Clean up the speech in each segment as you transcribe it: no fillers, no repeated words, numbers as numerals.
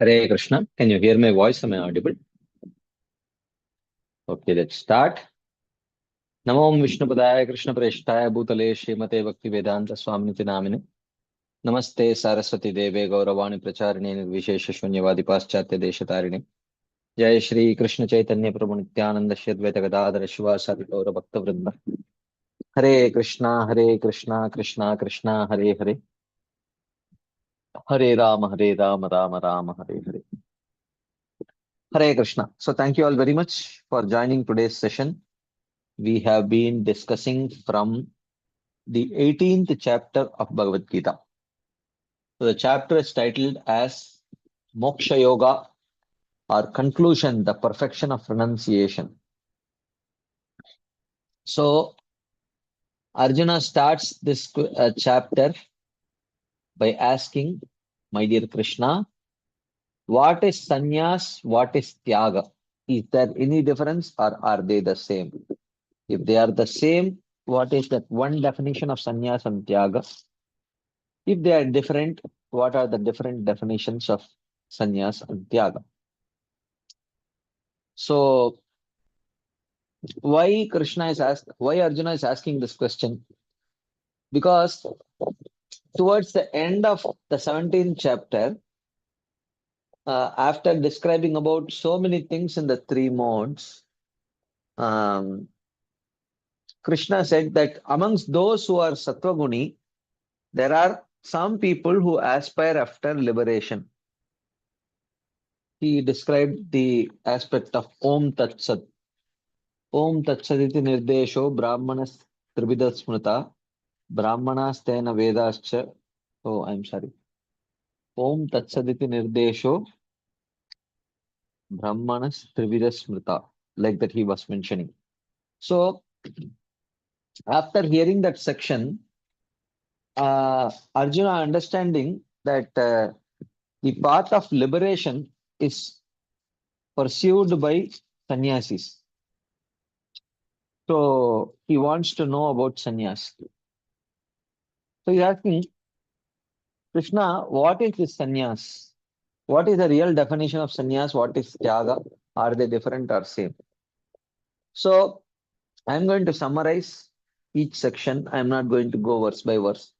Hare Krishna. Can you hear my voice? Am I audible? Okay, let's start. Namo Vishnupadaya Krishna Preshthaya Bhutale Srimate Bhakti Vedanta Swamiti Namine. Namaste Saraswati Deve Gauravani Pracharine Nirvishesha Shunyavadi Paschatya Deshatarine. Jai Shri Krishna Chaitanya Prabhu Nityananda Shri Advaita Gadadhara Shivasati Gaura Bhakta Vrinda. Hare Krishna, Krishna Krishna, Hare Hare. Hare Rama, Rama Rama, Hare Hare. Hare Krishna. So thank you all very much for joining today's session. We have been discussing from the 18th chapter of Bhagavad Gita. So the chapter is titled as Moksha Yoga, or conclusion, the perfection of renunciation. So Arjuna starts this chapter by asking, my dear Krishna, what is sannyas, what is tyaga? Is there any difference or are they the same? If they are the same, what is that one definition of sannyas and tyaga? If they are different, what are the different definitions of sannyas and tyaga? So, why Arjuna is asking this question? Because towards the end of the 17th chapter, after describing about so many things in the three modes, Krishna said that amongst those who are Sattva-guni, there are some people who aspire after liberation. He described the aspect of Om Tat Sat. Om Tat Saditi Nirdesho Brahmanas Tribhida Smrita Brahmanas Tena Vedascha. Oh, I'm sorry. Om Tat Saditi Nirdesho Brahmanas Tribhida Smrita. Like that he was mentioning. So, after hearing that section, Arjuna understanding that the path of liberation is pursued by sannyasis. So he wants to know about sannyas. So he's asking, Krishna, what is this sannyas? What is the real definition of sannyas? What is tyaga? Are they different or same? So I'm going to summarize each section. I'm not going to go verse by verse.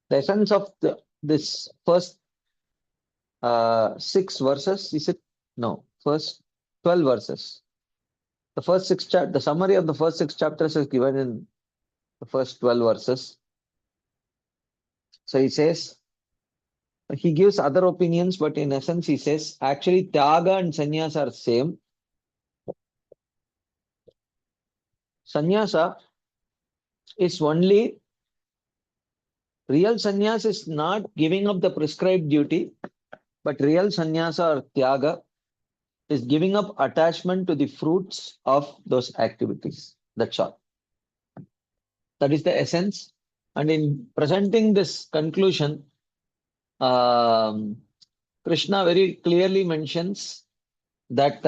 The essence of this first 6 verses, is it? No, first 12 verses. The summary of the first 6 chapters is given in the first 12 verses. So he says, he gives other opinions, but in essence he says, actually tyaga and sannyasa are same. Sannyasa is only, real sannyasa is not giving up the prescribed duty, but real sannyasa or tyaga is giving up attachment to the fruits of those activities. That's all. That is the essence. And in presenting this conclusion, Krishna very clearly mentions that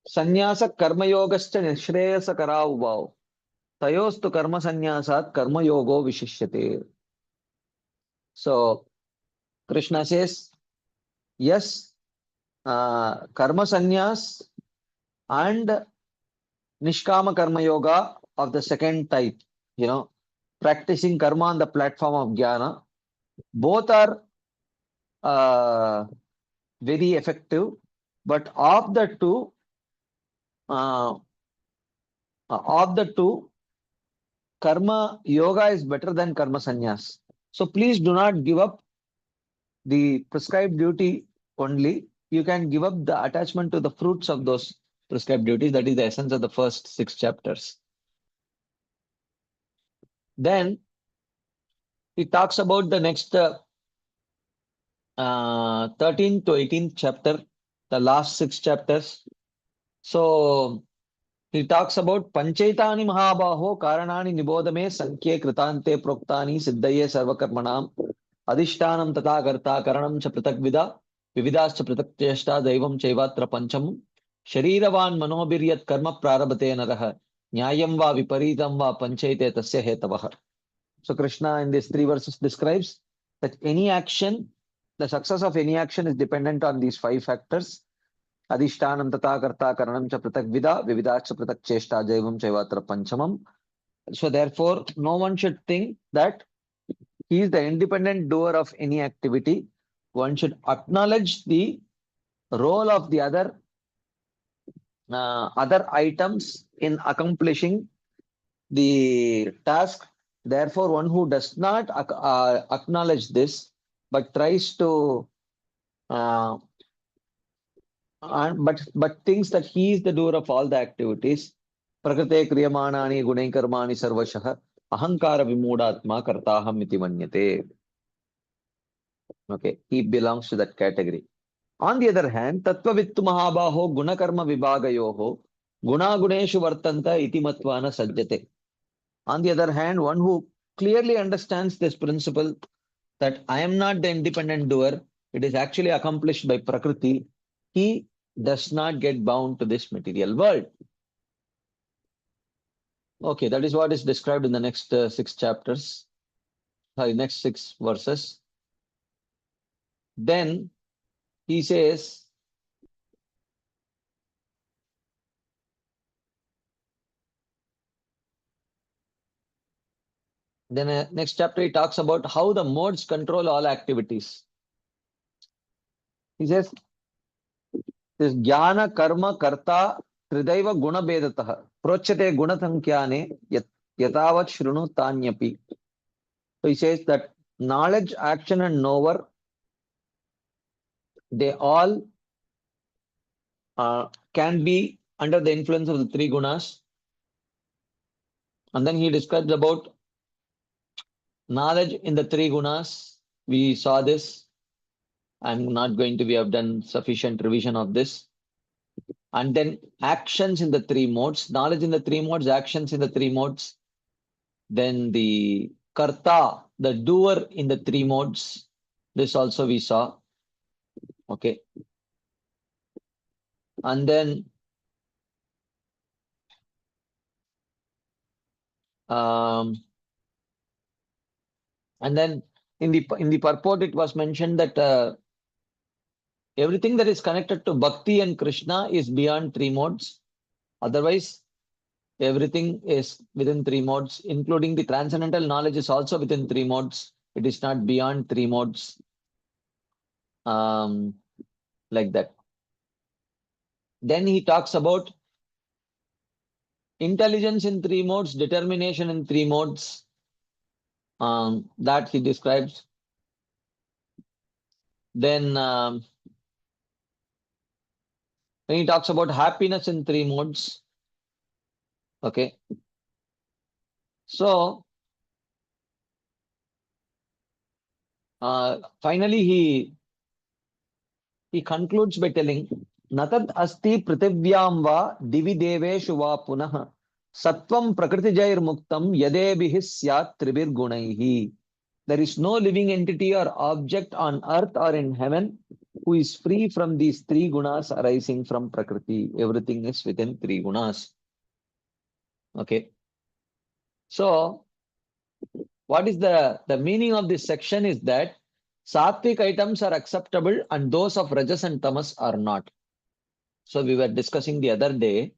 sannyasa karma yogascha nishreyasa karavubhav tayostu karma sannyasat karma yogo vishishyate. So Krishna says, yes, karma sannyas and nishkama karma yoga of the second type, practicing karma on the platform of jnana, both are very effective, but of the two, karma yoga is better than karma sannyas. So please do not give up the prescribed duty only. You can give up the attachment to the fruits of those prescribed duties. That is the essence of the first 6 chapters. Then he talks about the next 13th to 18th chapter, the last 6 chapters. So he talks about Panchaitani Mahabaho Karanani Nibodame Sankhye Kritante Proktani Siddhaye Sarvakarmanam Adhishtanam Tata Karta Karanam Cha Pratakvida Vividascha Pratakteshta Daivam Chaivatra Panchamam Shariravan Manobiryat Karma Prarabate Naraha Nyayam Va Viparitam Va Panchaite Tasya Hetavaha. So Krishna in these 3 verses describes that any action, the success of any action is dependent on these 5 factors. Adhishtanam tata karta karanam cha pratak vida, vividacha pratak cheshta jaivam chaivatra panchamam. So therefore, no one should think that he is the independent doer of any activity. One should acknowledge the role of the other items in accomplishing the task. Therefore, one who does not acknowledge this, but tries to, but thinks that he is the doer of all the activities. Prakrite kriyamanani gunai karmani sarvashah ahankara vimudatma kartaham iti manyate. Okay, he belongs to that category. On the other hand, tattvavittu mahabaho gunakarma vibhagayoho gunaguneshu vartanta iti matvana sajjate. On the other hand, one who clearly understands this principle that I am not the independent doer, it is actually accomplished by Prakriti, he does not get bound to this material world. Okay, that is what is described in the next 6 chapters, sorry, next 6 verses. Then he says, then next chapter he talks about how the modes control all activities. He says, this jnana karma karta tridaiva guna bedatah prochate guna sankyane yatavat shrunu tanyapi. So he says that knowledge, action and knower, they all can be under the influence of the 3 gunas. And then he describes about knowledge in the 3 gunas. We saw this. I'm not going to, we have done sufficient revision of this. And then actions in the 3 modes, knowledge in the 3 modes, actions in the 3 modes. Then the karta, the doer in the 3 modes. This also we saw. Okay. And then in the purport it was mentioned that everything that is connected to Bhakti and Krishna is beyond 3 modes. Otherwise, everything is within 3 modes, including the transcendental knowledge is also within 3 modes. It is not beyond 3 modes. Like that. Then he talks about intelligence in 3 modes, determination in 3 modes. That he describes. Then when he talks about happiness in 3 modes. Okay. So finally he concludes by telling Natad asti pritivyam va divi deveshu va punah sattvam prakritijair muktam yadebihis syat tribir gunaihi. There is no living entity or object on earth or in heaven who is free from these 3 gunas arising from Prakriti. Everything is within 3 gunas. Okay. So, what is the meaning of this section is that Sattvic items are acceptable and those of Rajas and Tamas are not. So, we were discussing the other day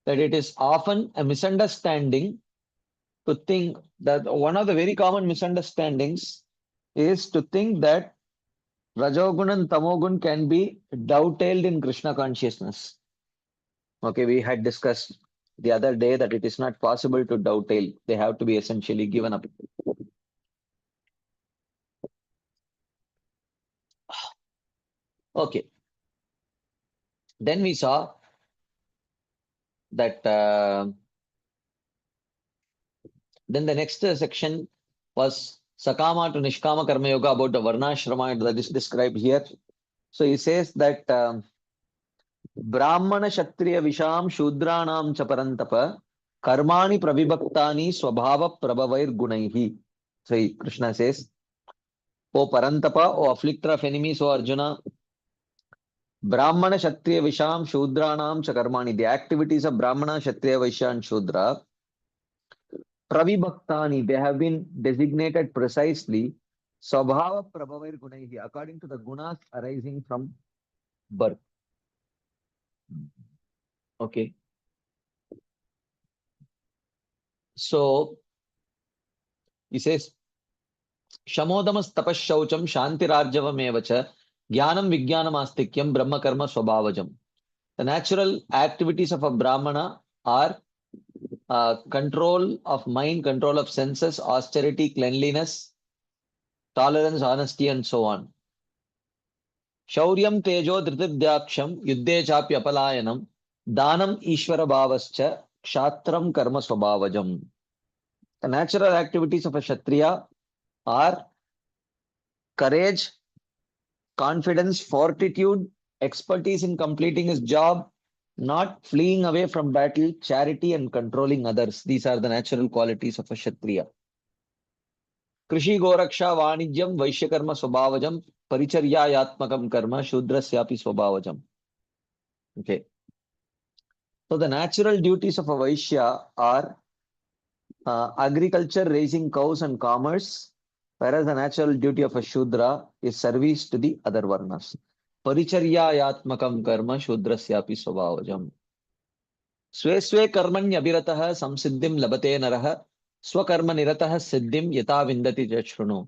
that it is often a misunderstanding to think that one of the very common misunderstandings is to think that Rajogun and Tamogun can be dovetailed in Krishna consciousness. Okay, we had discussed the other day that it is not possible to dovetail. They have to be essentially given up. Okay. Then we saw that then the next section was Sakama to Nishkama Karma Yoga about the Varnashrama that is described here. So he says that Brahmana Kshatriya Visham Shudranam Chaparantapa Karmani Pravibhaktani Swabhava Prabhavair Gunaihi. So Krishna says, O Parantapa, O afflictor of enemies, O Arjuna, Brahmana Kshatriya Visham Shudranam Chakarmani, the activities of Brahmana, Kshatriya, Vaishya and Shudra pravibhaktani, they have been designated precisely Swabhava Prabhavir Gunaihi, according to the gunas arising from birth. Okay. So he says, Shamodamas tapashaucham shantirarjavamevacha jnanam vijnanam astikyam brahma karma swabhavajam. The natural activities of a Brahmana are control of mind, control of senses, austerity, cleanliness, tolerance, honesty, and so on. Shauryam tejo dhritabdyaksham yuddhe chapya apalayanam danam ishvara bhavascha kshatram karma swabhavajam. The natural activities of a Kshatriya are courage, confidence, fortitude, expertise in completing his job, not fleeing away from battle, charity, and controlling others. These are the natural qualities of a Kshatriya. Krishi Goraksha Vanijyam Vaishyakarma Swabhavajam Paricharyayatmakam Karma Shudrasyapi Swabhavajam. Okay. So the natural duties of a Vaishya are agriculture, raising cows, and commerce, whereas the natural duty of a Shudra is service to the other Varnas. Paricharyayatmakam Karma Shudrasyapi Swabhavajam. Swe Swe Karmanya Abhiratah Samsiddhim Labate Naraha Swakarma Niratah Siddhim Yata Vindati Jachruno.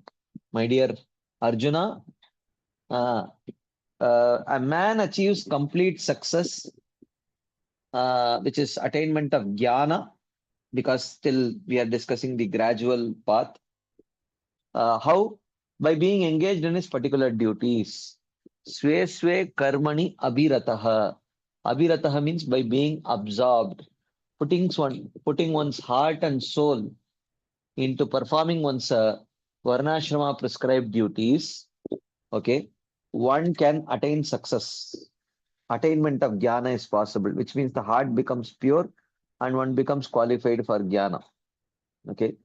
My dear Arjuna, a man achieves complete success, which is attainment of jnana, because still we are discussing the gradual path. How? By being engaged in his particular duties. Swe Swe Karmani Abhiratah. Abhiratah means by being absorbed, putting one's heart and soul into performing one's Varnashrama prescribed duties. Okay, one can attain success. Attainment of jnana is possible, which means the heart becomes pure and one becomes qualified for jnana. Okay.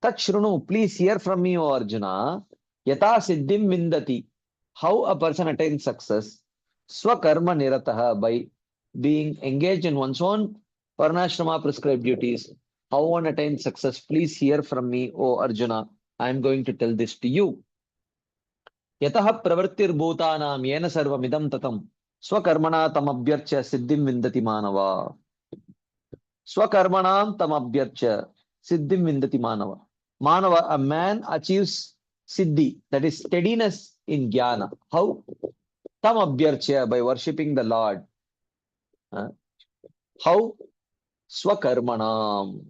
Tat shrunu, please hear from me, O Arjuna. Yata siddhim vindati. How a person attains success? Swakarma nirataha, by being engaged in one's own Varnashrama prescribed duties. How one attains success? Please hear from me, O Arjuna. I am going to tell this to you. Yataha pravartir bhutanam yena sarvamidam tatam. Swakarmana tam abhyarcha siddhim vindati manava. Swakarmanam tam abhyarcha siddhim vindati manava. Manava, a man achieves siddhi, that is steadiness in jnana. How? Tam abhyarcha, by worshipping the Lord. How? Swakarmanam.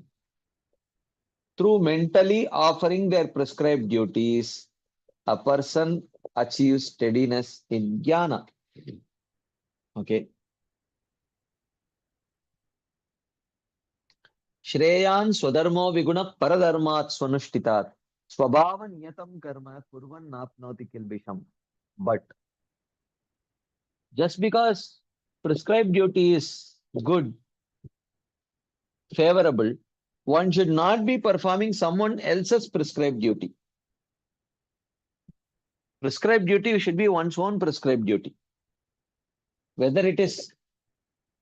Through mentally offering their prescribed duties, a person achieves steadiness in jnana. Okay. Shreyan swadharmo viguna paradharmat swanushtitat swabhava niyatam karma kurvan napnoti kilbisham. But just because prescribed duty is good, favorable, one should not be performing someone else's prescribed duty. Prescribed duty should be one's own prescribed duty. Whether it is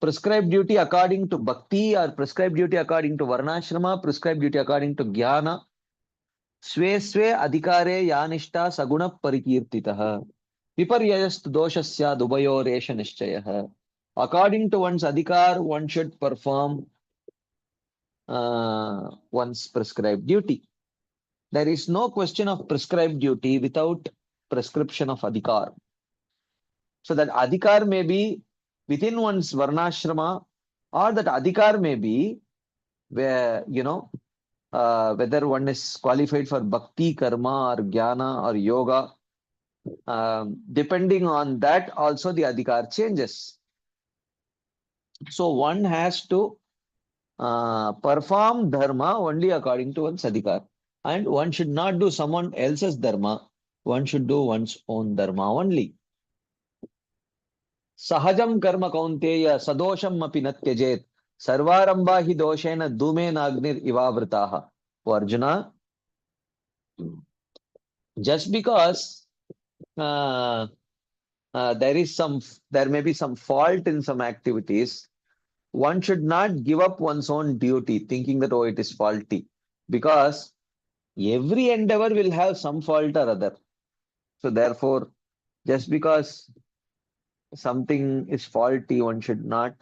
prescribed duty according to bhakti or prescribed duty according to varnashrama, prescribed duty according to jnana, swe swe adhikare yanishta saguna parikirtitah. Viparyayastu doshasya dubayo resha nishchayah. According to one's adhikar, one should perform one's prescribed duty. There is no question of prescribed duty without prescription of adhikar. So that adhikar may be within one's varnashrama, or that adhikar may be where, whether one is qualified for bhakti, karma, or jnana, or yoga. Depending on that, also the adhikar changes. So one has to perform dharma only according to one's adhikar. And one should not do someone else's dharma. One should do one's own dharma only. Sahajam karma kaunteya sadosham api natyajet sarvaramba hi doshena dume nagnir ivavritaha. O Arjuna, just because there may be some fault in some activities, one should not give up one's own duty thinking that, oh, it is faulty, because every endeavor will have some fault or other. So therefore, just because something is faulty, one should not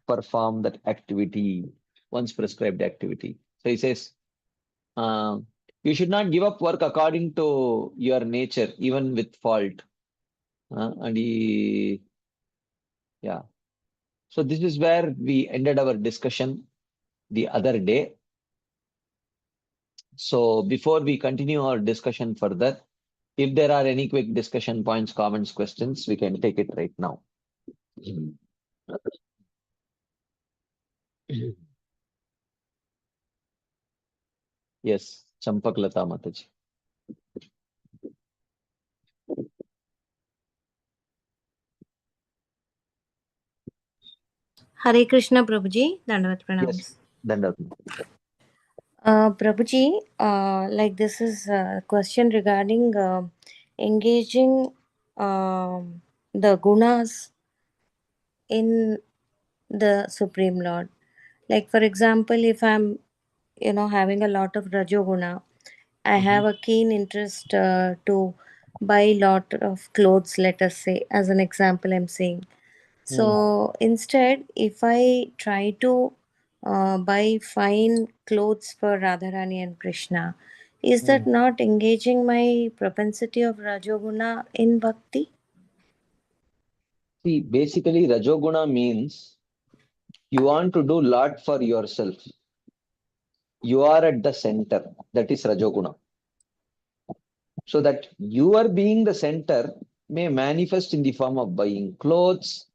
perform that activity, one's prescribed activity. So he says, uh, you should not give up work according to your nature, even with fault. And he, yeah. So this is where we ended our discussion the other day. So before we continue our discussion further, if there are any quick discussion points, comments, questions, we can take it right now. Yes, Champak Lata Mataji. Hare Krishna Prabhuji, Dandavat Yes, Pranams. Dandavat. Prabhuji, like this is a question regarding engaging the gunas in the Supreme Lord. Like for example, if I'm having a lot of Rajoguna, I have a keen interest to buy lot of clothes, let us say, as an example I'm saying. So instead, if I try to buy fine clothes for Radharani and Krishna, is that not engaging my propensity of Rajoguna in bhakti? See, basically, Rajoguna means you want to do lot for yourself. You are at the center. That is Rajoguna. So that you are being the center may manifest in the form of buying clothes,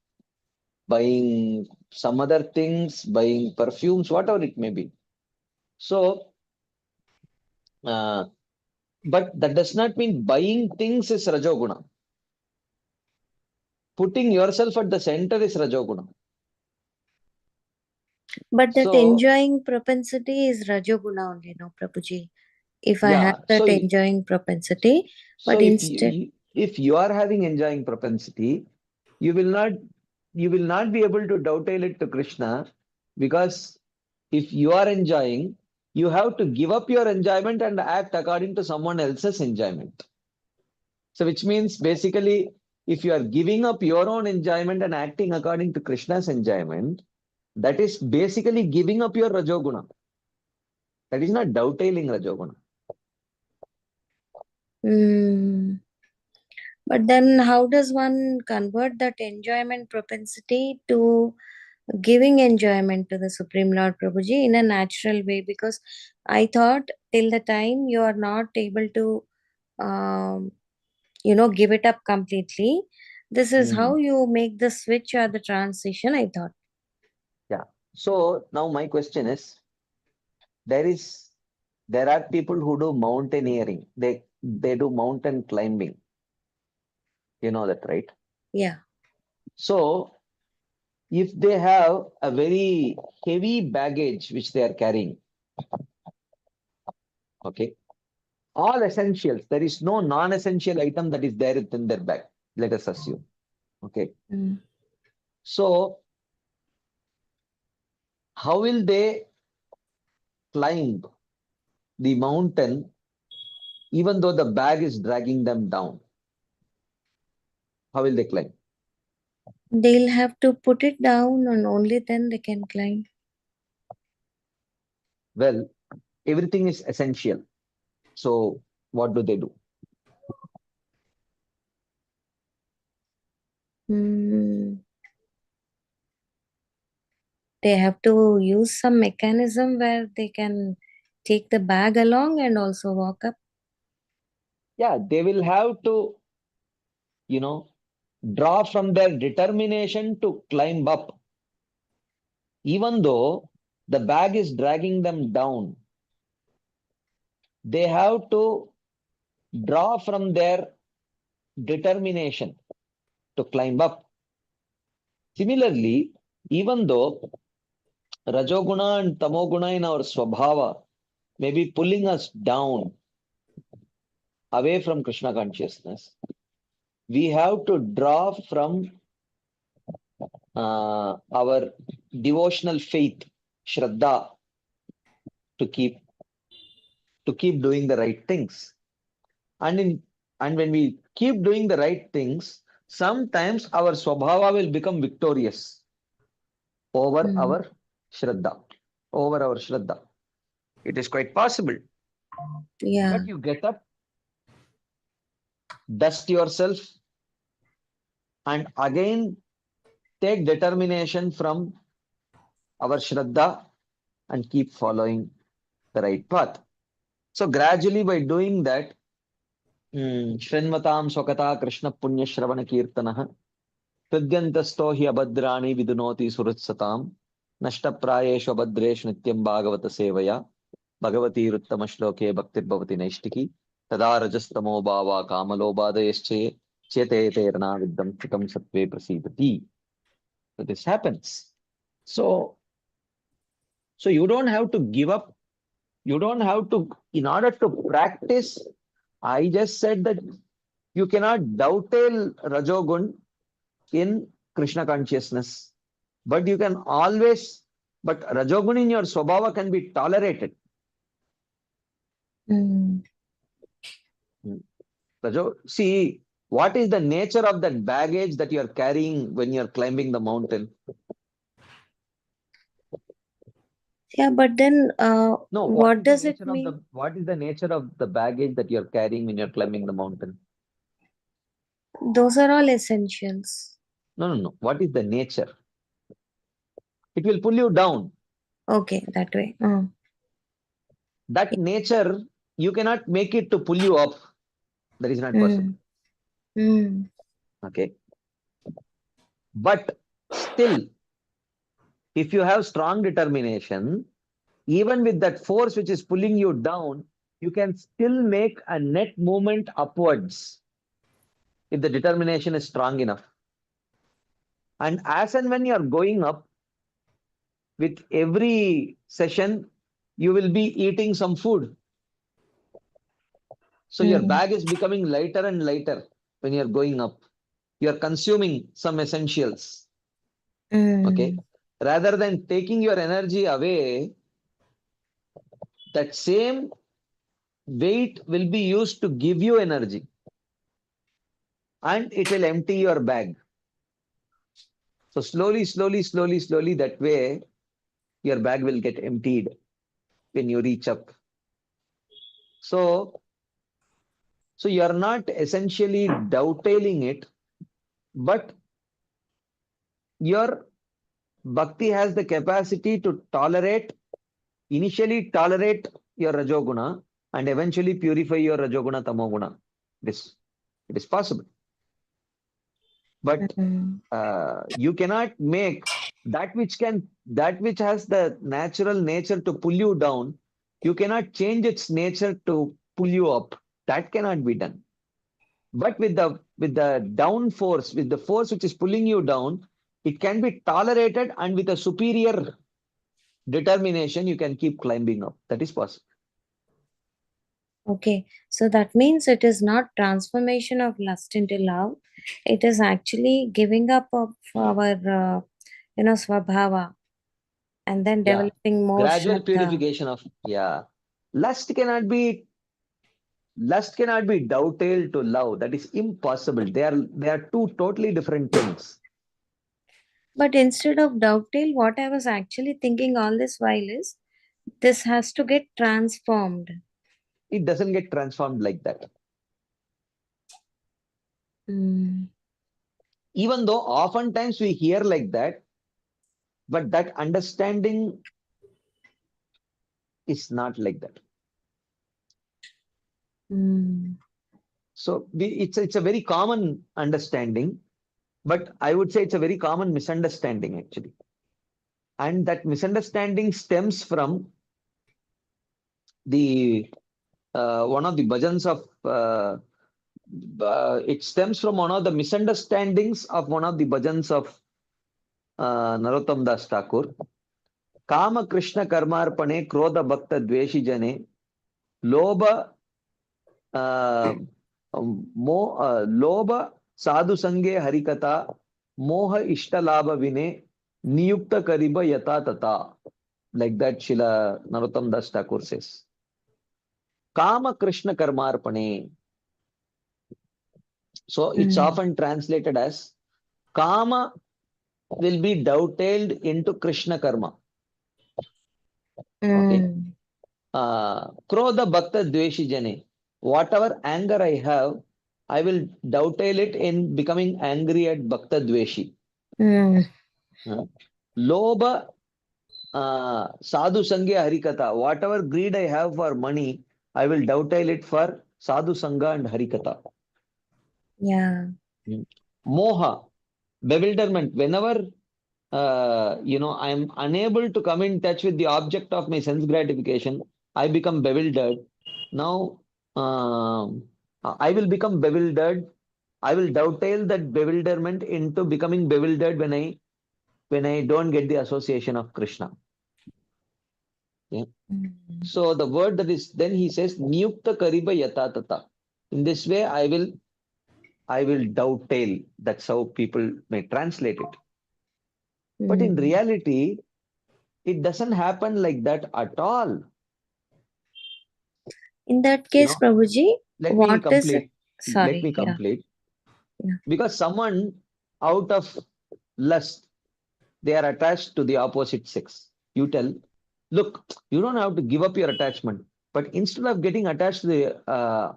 buying some other things, buying perfumes, whatever it may be. So, uh, but that does not mean buying things is Rajoguna. Putting yourself at the center is Rajoguna. But that So, enjoying propensity is Rajoguna only, no, Prabhuji. If I have yeah. that enjoying propensity, So but instead, if you are having enjoying propensity, you will not be able to dovetail it to Krishna, because if you are enjoying, you have to give up your enjoyment and act according to someone else's enjoyment. So which means basically, if you are giving up your own enjoyment and acting according to Krishna's enjoyment, that is basically giving up your Rajoguna. That is not dovetailing Rajoguna. mm, but then how does one convert that enjoyment propensity to giving enjoyment to the Supreme Lord Prabhuji in a natural way? Because I thought till the time you are not able to, um, give it up completely, this is how you make the switch or the transition, I thought. Yeah. So now my question is, there are people who do mountaineering. They do mountain climbing. You know that, right? Yeah. So if they have a very heavy baggage which they are carrying, okay, all essentials, there is no non-essential item that is there within their bag. Let us assume. Okay. Mm. So how will they climb the mountain even though the bag is dragging them down? How will they climb? They'll have to put it down and only then they can climb. Well, everything is essential. So what do they do? Mm. They have to use some mechanism where they can take the bag along and also walk up. Yeah, they will have to, you know, draw from their determination to climb up, even though the bag is dragging them down. They have to draw from their determination to climb up. Similarly, even though Rajoguna and Tamoguna in our Swabhava may be pulling us down away from Krishna consciousness, we have to draw from our devotional faith, Shraddha, to keep doing the right things. And when we keep doing the right things, sometimes our swabhava will become victorious over our Shraddha, It is quite possible. Yeah. But you get up, dust yourself, and again take determination from our Shraddha and keep following the right path. So gradually by doing that, Shrinmatam Swakata Krishna Punya Shravana Kirtanaha Hridyantasto hi abhadrani vidunoti surutsatam Nashtaprayeshu abhadreshu nityam bhagavata sevaya Bhagavati ruttama shloke bhaktir bhavati naishtiki Tada rajastamo bhava kamalobhadayasche Chetete rana viddam chikam sattve prasidati. So this happens. So you don't have to give up. You don't have to, in order to practice, I just said that you cannot dovetail Rajogun in Krishna consciousness. But you can always, but Rajogun in your Swabhava can be tolerated. See, what is the nature of that baggage that you are carrying when you are climbing the mountain? Yeah, but then No, what does it mean? What is the nature of the baggage that you are carrying when you are climbing the mountain? Those are all essentials. No. What is the nature? It will pull you down. Okay, that way. That nature, you cannot make it to pull you up. That is not possible. Okay. But still, if you have strong determination, even with that force which is pulling you down, you can still make a net movement upwards if the determination is strong enough. And as and when you are going up, with every session, you will be eating some food. So your bag is becoming lighter and lighter when you are going up. You are consuming some essentials. Okay. Rather than taking your energy away, that same weight will be used to give you energy. And it will empty your bag. So slowly, that way, your bag will get emptied when you reach up. So you are not essentially dovetailing it, but your bhakti has the capacity to initially tolerate your Rajoguna and eventually purify your Rajoguna Tamoguna. It is possible. But you cannot make that which has the natural nature to pull you down. You cannot change its nature to pull you up. That cannot be done. But with the down force, with the force which is pulling you down, it can be tolerated, and with a superior determination, you can keep climbing up. That is possible. Okay, so that means it is not transformation of lust into love. It is actually giving up of our, swabhava, and then developing more gradual Shraddha. purification of lust cannot be dovetailed to love. That is impossible. They are two totally different things. But instead of dovetail, what I was actually thinking all this while is this has to get transformed. It doesn't get transformed like that. Even though oftentimes we hear like that, but that understanding is not like that. So it's a very common understanding, but I would say it's a very common misunderstanding actually. And that misunderstanding stems from the one of the bhajans of it stems from one of the misunderstandings of one of the bhajans of Narottam Das Thakur. Kama Krishna Karmarpane Krodha Bhakta Dveshi Jane Lobha Lobha Sadhu Sange Harikata Moha Ishtalabha Vine Niyukta Kariba Yata Tata. Like that, Srila Narottam Das Thakur says. Kama Krishna Karmarpane. So it's Mm. often translated as Kama will be dovetailed into Krishna Karma. Okay. Mm. Krodha Bhakta Dveshi Jane. Whatever anger I have, I will dovetail it in becoming angry at Bhakta Dveshi. Mm. Lobha Sadhu Sangha Harikatha. Whatever greed I have for money, I will dovetail it for Sadhu Sangha and Harikatha. Yeah. Moha, bewilderment. Whenever I am unable to come in touch with the object of my sense gratification, I become bewildered. Now, I will become bewildered. I will dovetail that bewilderment into becoming bewildered when I don't get the association of Krishna. Yeah. Mm. So the word that is then he says Niyukta Kariba Yata Tata. In this way, I will dovetail. That's how people may translate it. But in Mm. reality, it doesn't happen like that at all. In that You case, know, Prabhuji, let me what is it? complete. Let Sorry, me yeah. complete. Yeah. Because someone out of lust, they are attached to the opposite sex. You tell, look, you don't have to give up your attachment. But instead of getting attached to the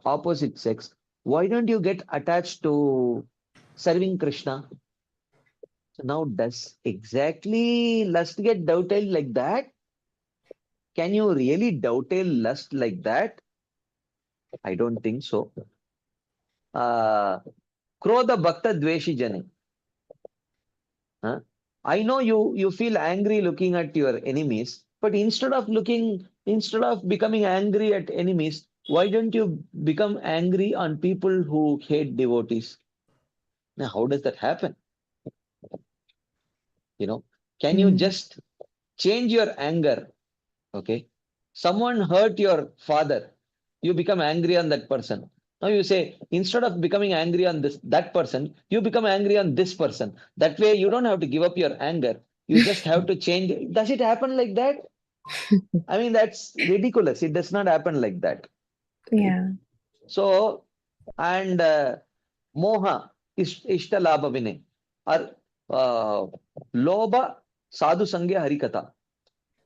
opposite sex, why don't you get attached to serving Krishna? So now, does exactly lust get dovetailed like that? Can you really dovetail lust like that? I don't think so. Krodha Bhakta Dveshi Jane. Huh? I know you feel angry looking at your enemies, but instead of becoming angry at enemies, why don't you become angry on people who hate devotees? Now, how does that happen? You know, can you Mm. just change your anger? Okay. Someone hurt your father. You become angry on that person. Now you say, instead of becoming angry on that person, you become angry on this person. That way you don't have to give up your anger. You just have to change. Does it happen like that? I mean, that's ridiculous. It does not happen like that. Right? Yeah. So, and moha, ishtalabha vinay, or lobha sadhu sangya harikatha.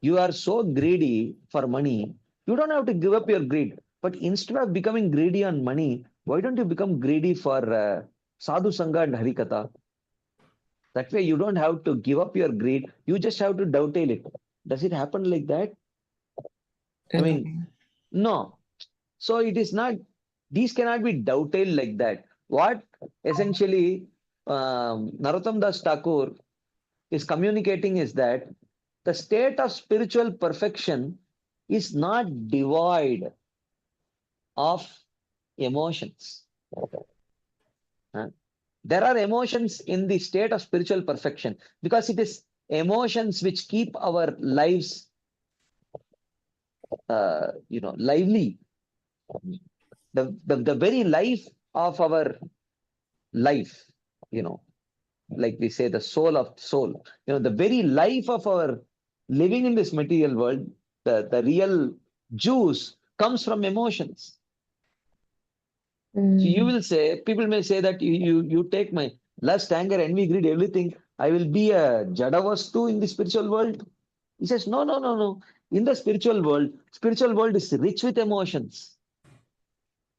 You are so greedy for money, you don't have to give up your greed. But instead of becoming greedy on money, why don't you become greedy for sadhu sangha and harikatha? That way you don't have to give up your greed. You just have to dovetail it. Does it happen like that? I No. mean, no. So it is not, these cannot be dovetailed like that. What essentially Narottam Das Thakur is communicating is that the state of spiritual perfection is not devoid of emotions. Huh? There are emotions in the state of spiritual perfection because it is emotions which keep our lives, lively. The very life of our life, you know, like we say, the soul of soul, the very life of our living in this material world, the real juice comes from emotions. So you Mm. will say, people may say that you take my lust, anger, envy, greed, everything. I will be a Jadavastu in the spiritual world. He says, no, no, no, no. In the spiritual world is rich with emotions.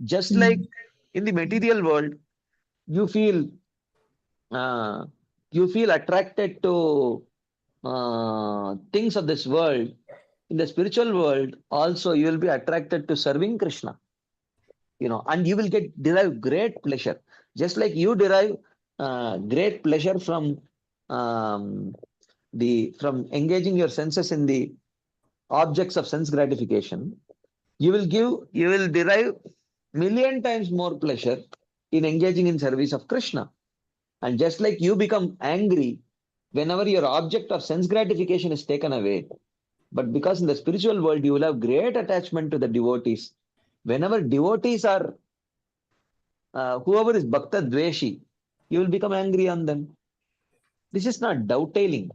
Just like Mm. in the material world, you feel uh, you feel attracted to things of this world. In the spiritual world, also you will be attracted to serving Krishna. And you will derive great pleasure, just like you derive great pleasure um, from engaging your senses in the objects of sense gratification. You will derive million times more pleasure in engaging in service of Krishna. And just like you become angry whenever your object of sense gratification is taken away, but because in the spiritual world you will have great attachment to the devotees. Whenever devotees are whoever is Bhakta Dveshi, you will become angry on them. This is not dovetailing.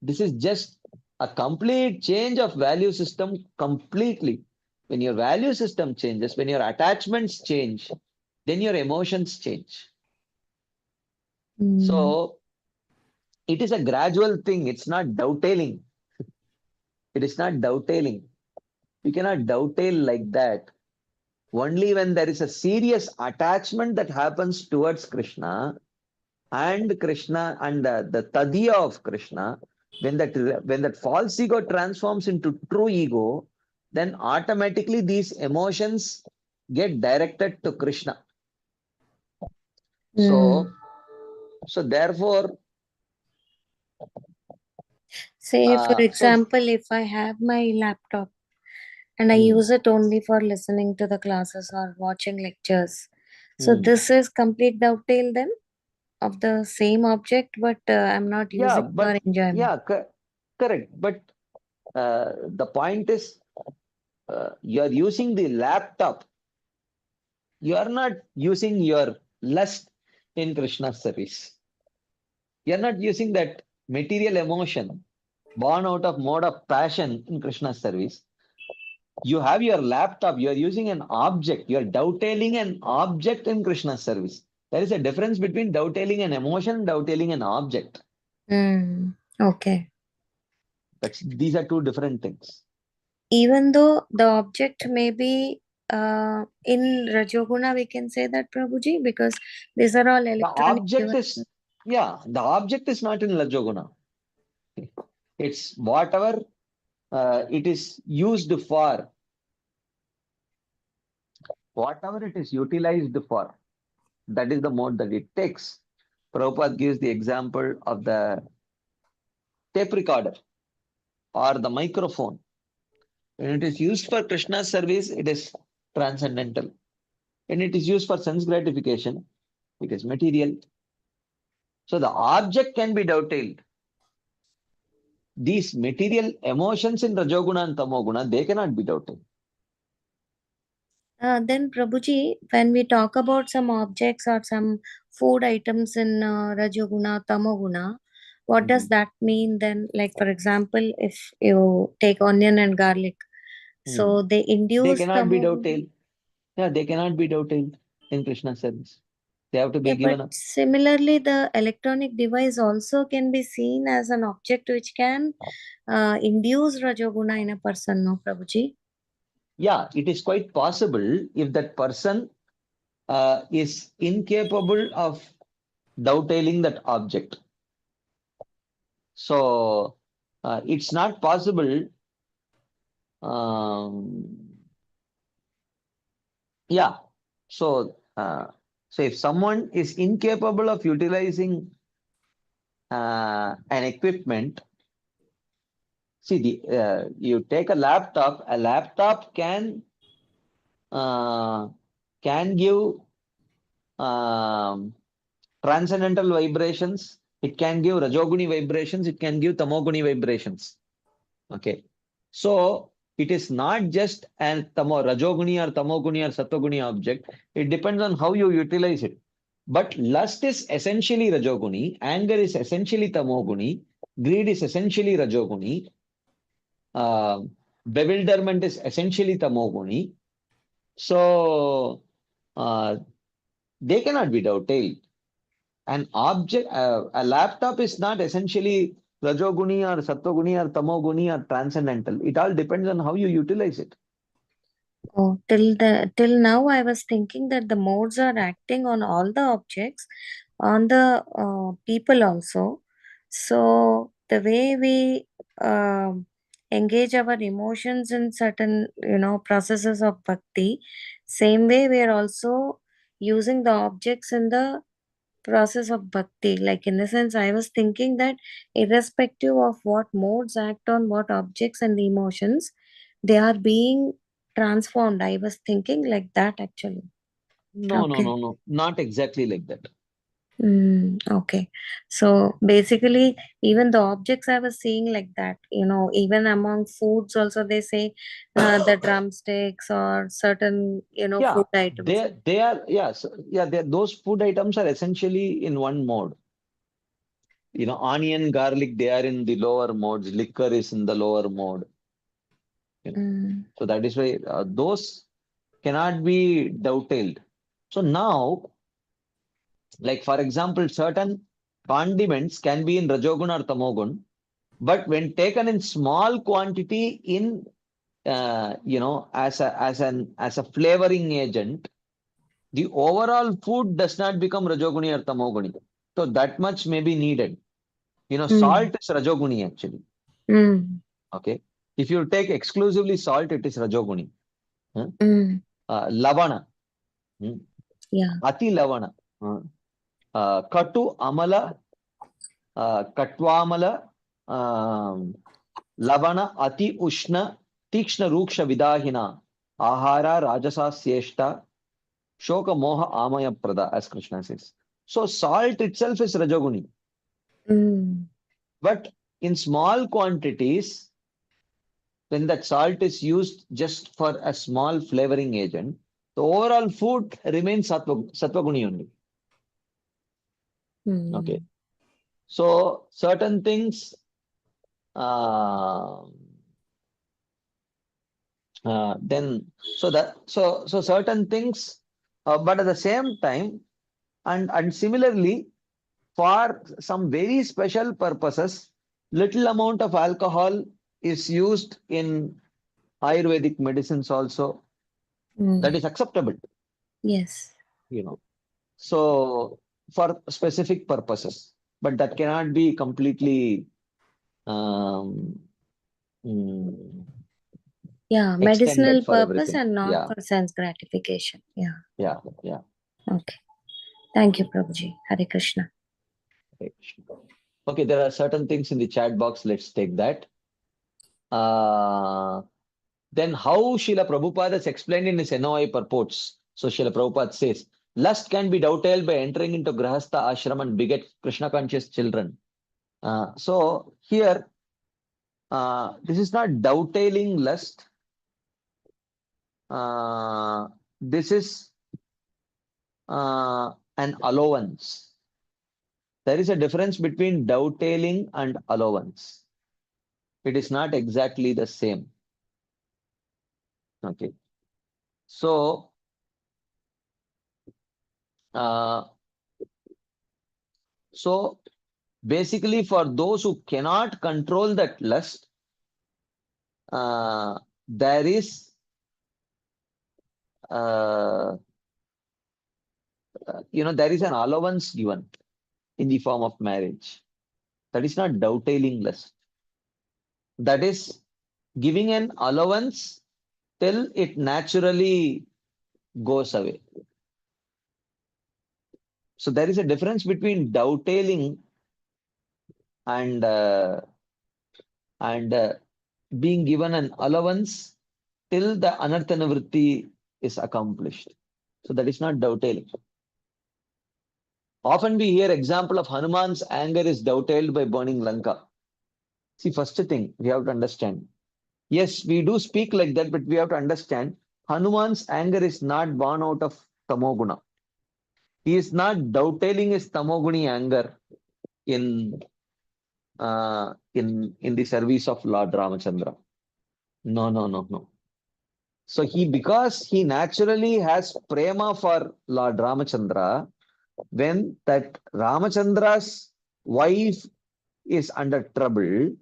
This is just a complete change of value system completely. When your value system changes, when your attachments change, then your emotions change. So it is a gradual thing. It's not dovetailing. It is not dovetailing. You cannot dovetail like that. Only when there is a serious attachment that happens towards Krishna and Krishna and the tadiya of Krishna, when that false ego transforms into true ego, then automatically these emotions get directed to Krishna. So therefore, Say, for example, if I have my laptop and I use it only for listening to the classes or watching lectures, so this is complete dovetail then of the same object, but I'm not using for enjoyment. Correct. But the point is, you are using the laptop. You are not using your lust in Krishna's service. You are not using that material emotion born out of mode of passion in Krishna's service. You have your laptop, you are using an object, you are dovetailing an object in Krishna's service. There is a difference between dovetailing an emotion, dovetailing an object. Okay. These are two different things. Even though the object may be in Rajoguna, we can say that, Prabhuji, because these are all electronic. The object is not in Rajoguna. It's whatever it is used for. Whatever it is utilized for, that is the mode that it takes. Prabhupada gives the example of the tape recorder or the microphone. When it is used for Krishna's service, it is transcendental. When it is used for sense gratification, it is material. So the object can be dovetailed. These material emotions in Rajoguna and Tamoguna, they cannot be dovetailed. Then Prabhuji, when we talk about some objects or some food items in Rajoguna, Tamoguna, what does that mean then? Like, for example, if you take onion and garlic, so they induce. They cannot be dovetailed. Yeah, they cannot be dovetailed in Krishna's service. They have to be given up. Similarly, the electronic device also can be seen as an object which can induce Rajoguna in a person, no, Prabhuji? Yeah, it is quite possible if that person is incapable of dovetailing that object. So it's not possible. Yeah. So if someone is incapable of utilizing an equipment, see, you take a laptop can give transcendental vibrations. It can give Rajoguni vibrations. It can give Tamoguni vibrations. Okay. So it is not just an Rajoguni or Tamoguni or Sattoguni object. It depends on how you utilize it. But lust is essentially Rajoguni. Anger is essentially Tamoguni. Greed is essentially Rajoguni. Bewilderment is essentially Tamoguni. So they cannot be dovetailed. An object, a laptop is not essentially Rajoguni or Sattoguni or Tamoguni or transcendental. It all depends on how you utilize it. Oh, till now I was thinking that the modes are acting on all the objects, on the people also. So the way we engage our emotions in certain, processes of bhakti, same way we are also using the objects in the process of bhakti. Like, in the sense, I was thinking that irrespective of what modes act on what objects and emotions, they are being transformed. I was thinking like that actually. No, not exactly like that. Okay. So basically, even the objects I was seeing like that, even among foods also they say the drumsticks or certain, food items. Those food items are essentially in one mode. onion, garlic, they are in the lower modes. Liquor is in the lower mode. So that is why those cannot be dovetailed. So now, like for example, certain condiments can be in Rajogun or Tamogun, but when taken in small quantity in as a flavoring agent, the overall food does not become Rajoguni or Tamoguni. So that much may be needed. Salt is Rajoguni actually. Okay. If you take exclusively salt, it is Rajoguni. Lavana. Yeah. Ati Lavana. Katu Amala. Katwamala. Lavana Ati Ushna. Tikshna Ruksha Vidahina. Ahara Rajasa Sieshta. Shoka Moha Amaya Prada, as Krishna says. So salt itself is Rajoguni. But in small quantities, when that salt is used just for a small flavoring agent, the overall food remains Sattva-guni only. Okay. So certain things, so certain things, but at the same time, and similarly, for some very special purposes, little amount of alcohol is used in Ayurvedic medicines also. That is acceptable. Yes. So for specific purposes, but that cannot be completely medicinal for purpose everything. and not Yeah. for sense gratification. Yeah. Yeah. Okay. Thank you, Prabhuji. Hare Krishna. Okay, there are certain things in the chat box. Let's take that. Then how Srila Prabhupada has explained in his NOI purports. So Srila Prabhupada says, lust can be dovetailed by entering into Grahastha ashram and beget Krishna conscious children. So here, this is not dovetailing lust. This is an allowance. There is a difference between dovetailing and allowance. It is not exactly the same. Okay. So, basically for those who cannot control that lust, there is there is an allowance given in the form of marriage. That is not dovetailing lust. That is giving an allowance till it naturally goes away. So there is a difference between dovetailing and being given an allowance till the anartha nivritti is accomplished. So that is not dovetailing. Often we hear example of Hanuman's anger is dovetailed by burning Lanka. See, first thing we have to understand. Yes, we do speak like that, but we have to understand Hanuman's anger is not born out of tamoguna. He is not dovetailing his tamoguni anger in the service of Lord Ramachandra. No. So because he naturally has prema for Lord Ramachandra, when that Ramachandra's wife is under trouble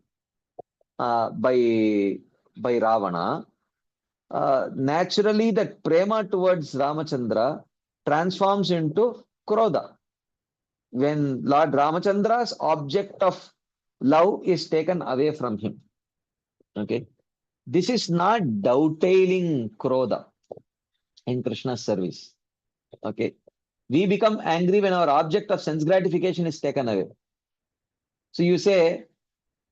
by Ravana, naturally that prema towards Ramachandra transforms into Krodha. When Lord Ramachandra's object of love is taken away from him. Okay. This is not dovetailing Krodha in Krishna's service. Okay. We become angry when our object of sense gratification is taken away. So you say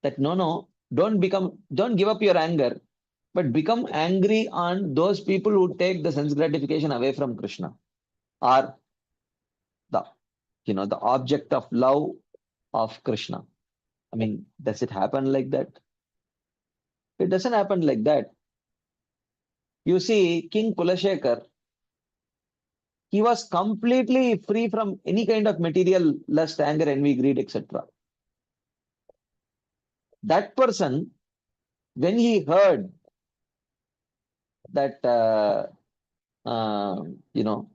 that no, don't give up your anger, but become angry on those people who take the sense gratification away from Krishna, or the object of love of Krishna. I mean, does it happen like that? It doesn't happen like that. You see, King Kulashekar, he was completely free from any kind of material lust, anger, envy, greed, etc. that person, when he heard that, you know,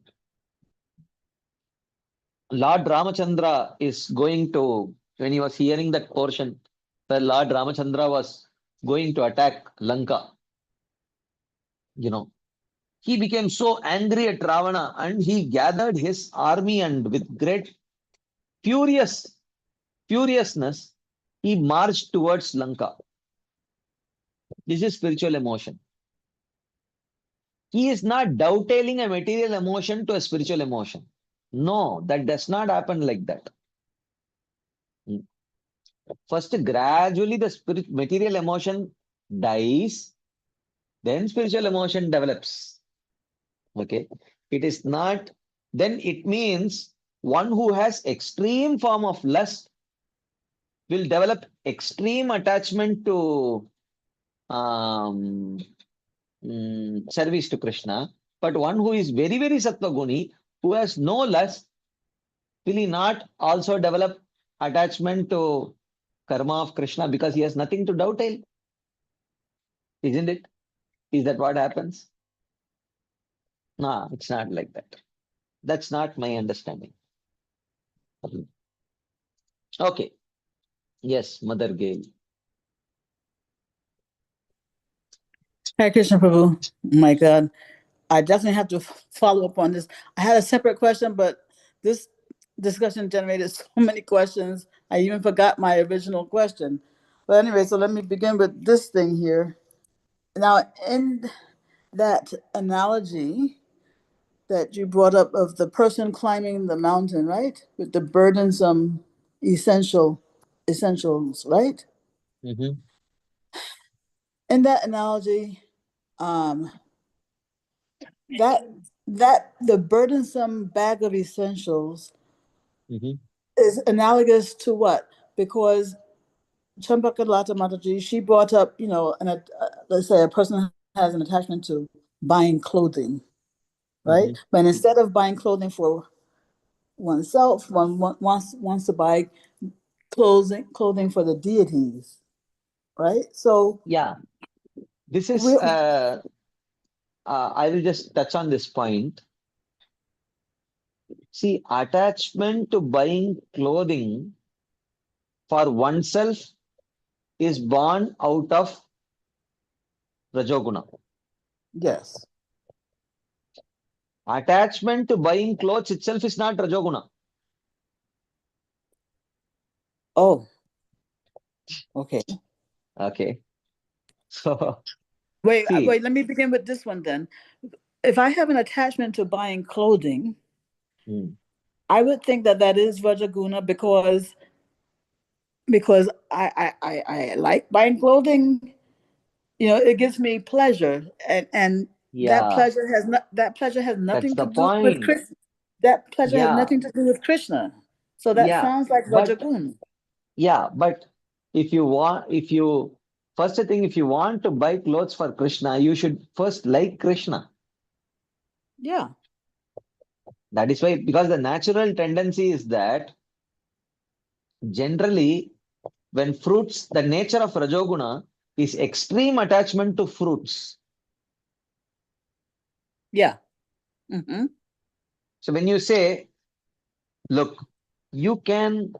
Lord Ramachandra is going to, when he was hearing that portion where Lord Ramachandra was going to attack Lanka, you know, he became so angry at Ravana and he gathered his army and with great furiousness, he marched towards Lanka. This is spiritual emotion. He is not dovetailing a material emotion to a spiritual emotion. No, that does not happen like that. First, gradually the material emotion dies, then spiritual emotion develops. Okay. It is not, then it means one who has extreme form of lust will develop extreme attachment to um, service to Krishna. But one who is very, very Sattva-guni, who has no lust, will he not also develop attachment to karma of Krishna because he has nothing to dovetail? Isn't it? Is that what happens? No, it's not like that. That's not my understanding. Okay. Yes, Mother Gail. Hare Krishna Prabhu. My God. I definitely have to follow up on this. I had a separate question, but this discussion generated so many questions. I even forgot my original question. But anyway, so let me begin with this thing here. Now, in that analogy that you brought up of the person climbing the mountain, right? With the burdensome essentials, right? Mm-hmm. In that analogy, that the burdensome bag of essentials Mm-hmm. is analogous to what? Because Champakalata Mataji, she brought up, let's say a person has an attachment to buying clothing, right? Mm-hmm. But instead of buying clothing for oneself, one wants to buy clothing for the deities, right? So Yeah, this is, we I will just touch on this point. See, attachment to buying clothing for oneself is born out of Rajoguna. yes. Attachment to buying clothes itself is not Rajoguna. Oh, okay. Okay. So, Wait, see, let me begin with this one then. If I have an attachment to buying clothing, I would think that is Rajaguna because I like buying clothing. It gives me pleasure, and that yeah, pleasure has that's nothing to the do with point. Krishna. That pleasure has Yeah, nothing to do with Krishna. So that yeah. sounds like But Rajaguna. yeah, but first thing, if you want to buy clothes for Krishna, you should first like Krishna. Yeah. That is why, because the natural tendency is that generally, when fruits, the nature of Rajoguna is extreme attachment to fruits. Yeah. Mm-hmm. So when you say, look, you can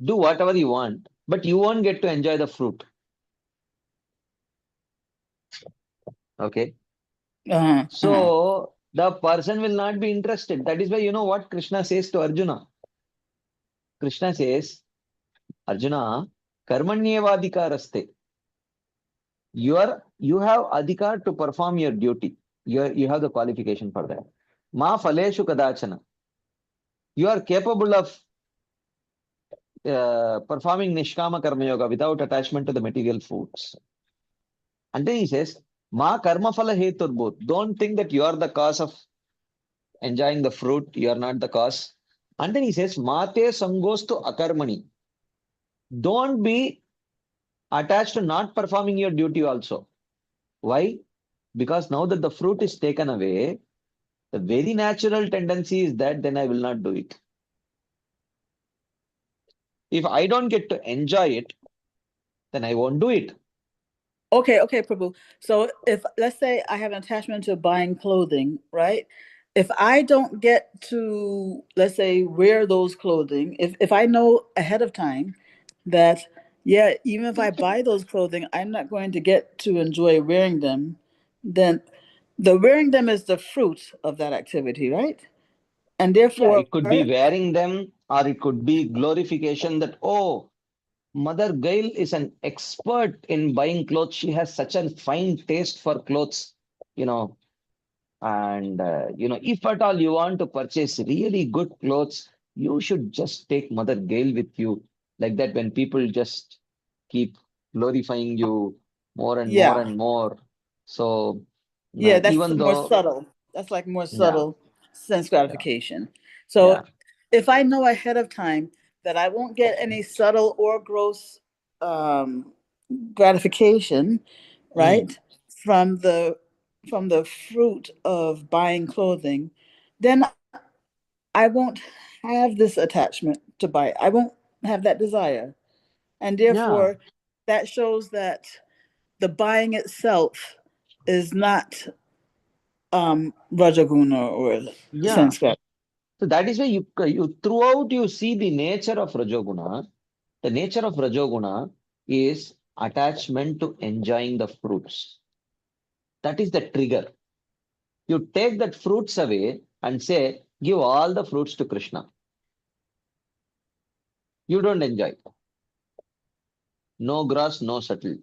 do whatever you want, but you won't get to enjoy the fruit. Okay. So the person will not be interested. That is why, you know what Krishna says to Arjuna? Krishna says, Arjuna, karmanyeva adhikaraste. You have adhikar to perform your duty. You have the qualification for that. Ma phaleshu kadachana. You are capable of performing nishkama karma yoga without attachment to the material foods. And then he says, Ma karma phala heturbhut. Don't think that you are the cause of enjoying the fruit. You are not the cause. And then he says, Mate sangostu akarmani. Don't be attached to not performing your duty also. Why? Because now that the fruit is taken away, the very natural tendency is that then I will not do it. If I don't get to enjoy it, then I won't do it. Okay, Prabhu. So if, let's say I have an attachment to buying clothing, right? If I don't get to, let's say, wear those clothing, if I know ahead of time that, yeah, even if I buy those clothing, I'm not going to get to enjoy wearing them, then the wearing them is the fruit of that activity, right? And Yeah, therefore, it could be wearing them, or it could be glorification that, oh, Mother Gail is an expert in buying clothes. She has such a fine taste for clothes, you know. And, if at all you want to purchase really good clothes, you should just take Mother Gail with you. Like that, when people just keep glorifying you more and more yeah, and more. So, yeah, that's even more though, subtle. That's like more yeah, subtle sense yeah, gratification. yeah, So if I know ahead of time that I won't get any subtle or gross um, gratification, mm, right, from the fruit of buying clothing, then I won't have this attachment to buy. I won't have that desire, and yeah, therefore, that shows that the buying itself is not Rajaguna or yeah. sense gratification. So that is why you throughout you see the nature of Rajoguna. The nature of Rajoguna is attachment to enjoying the fruits. That is the trigger. You take that fruits away and say, give all the fruits to Krishna. You don't enjoy. No gross, no subtle.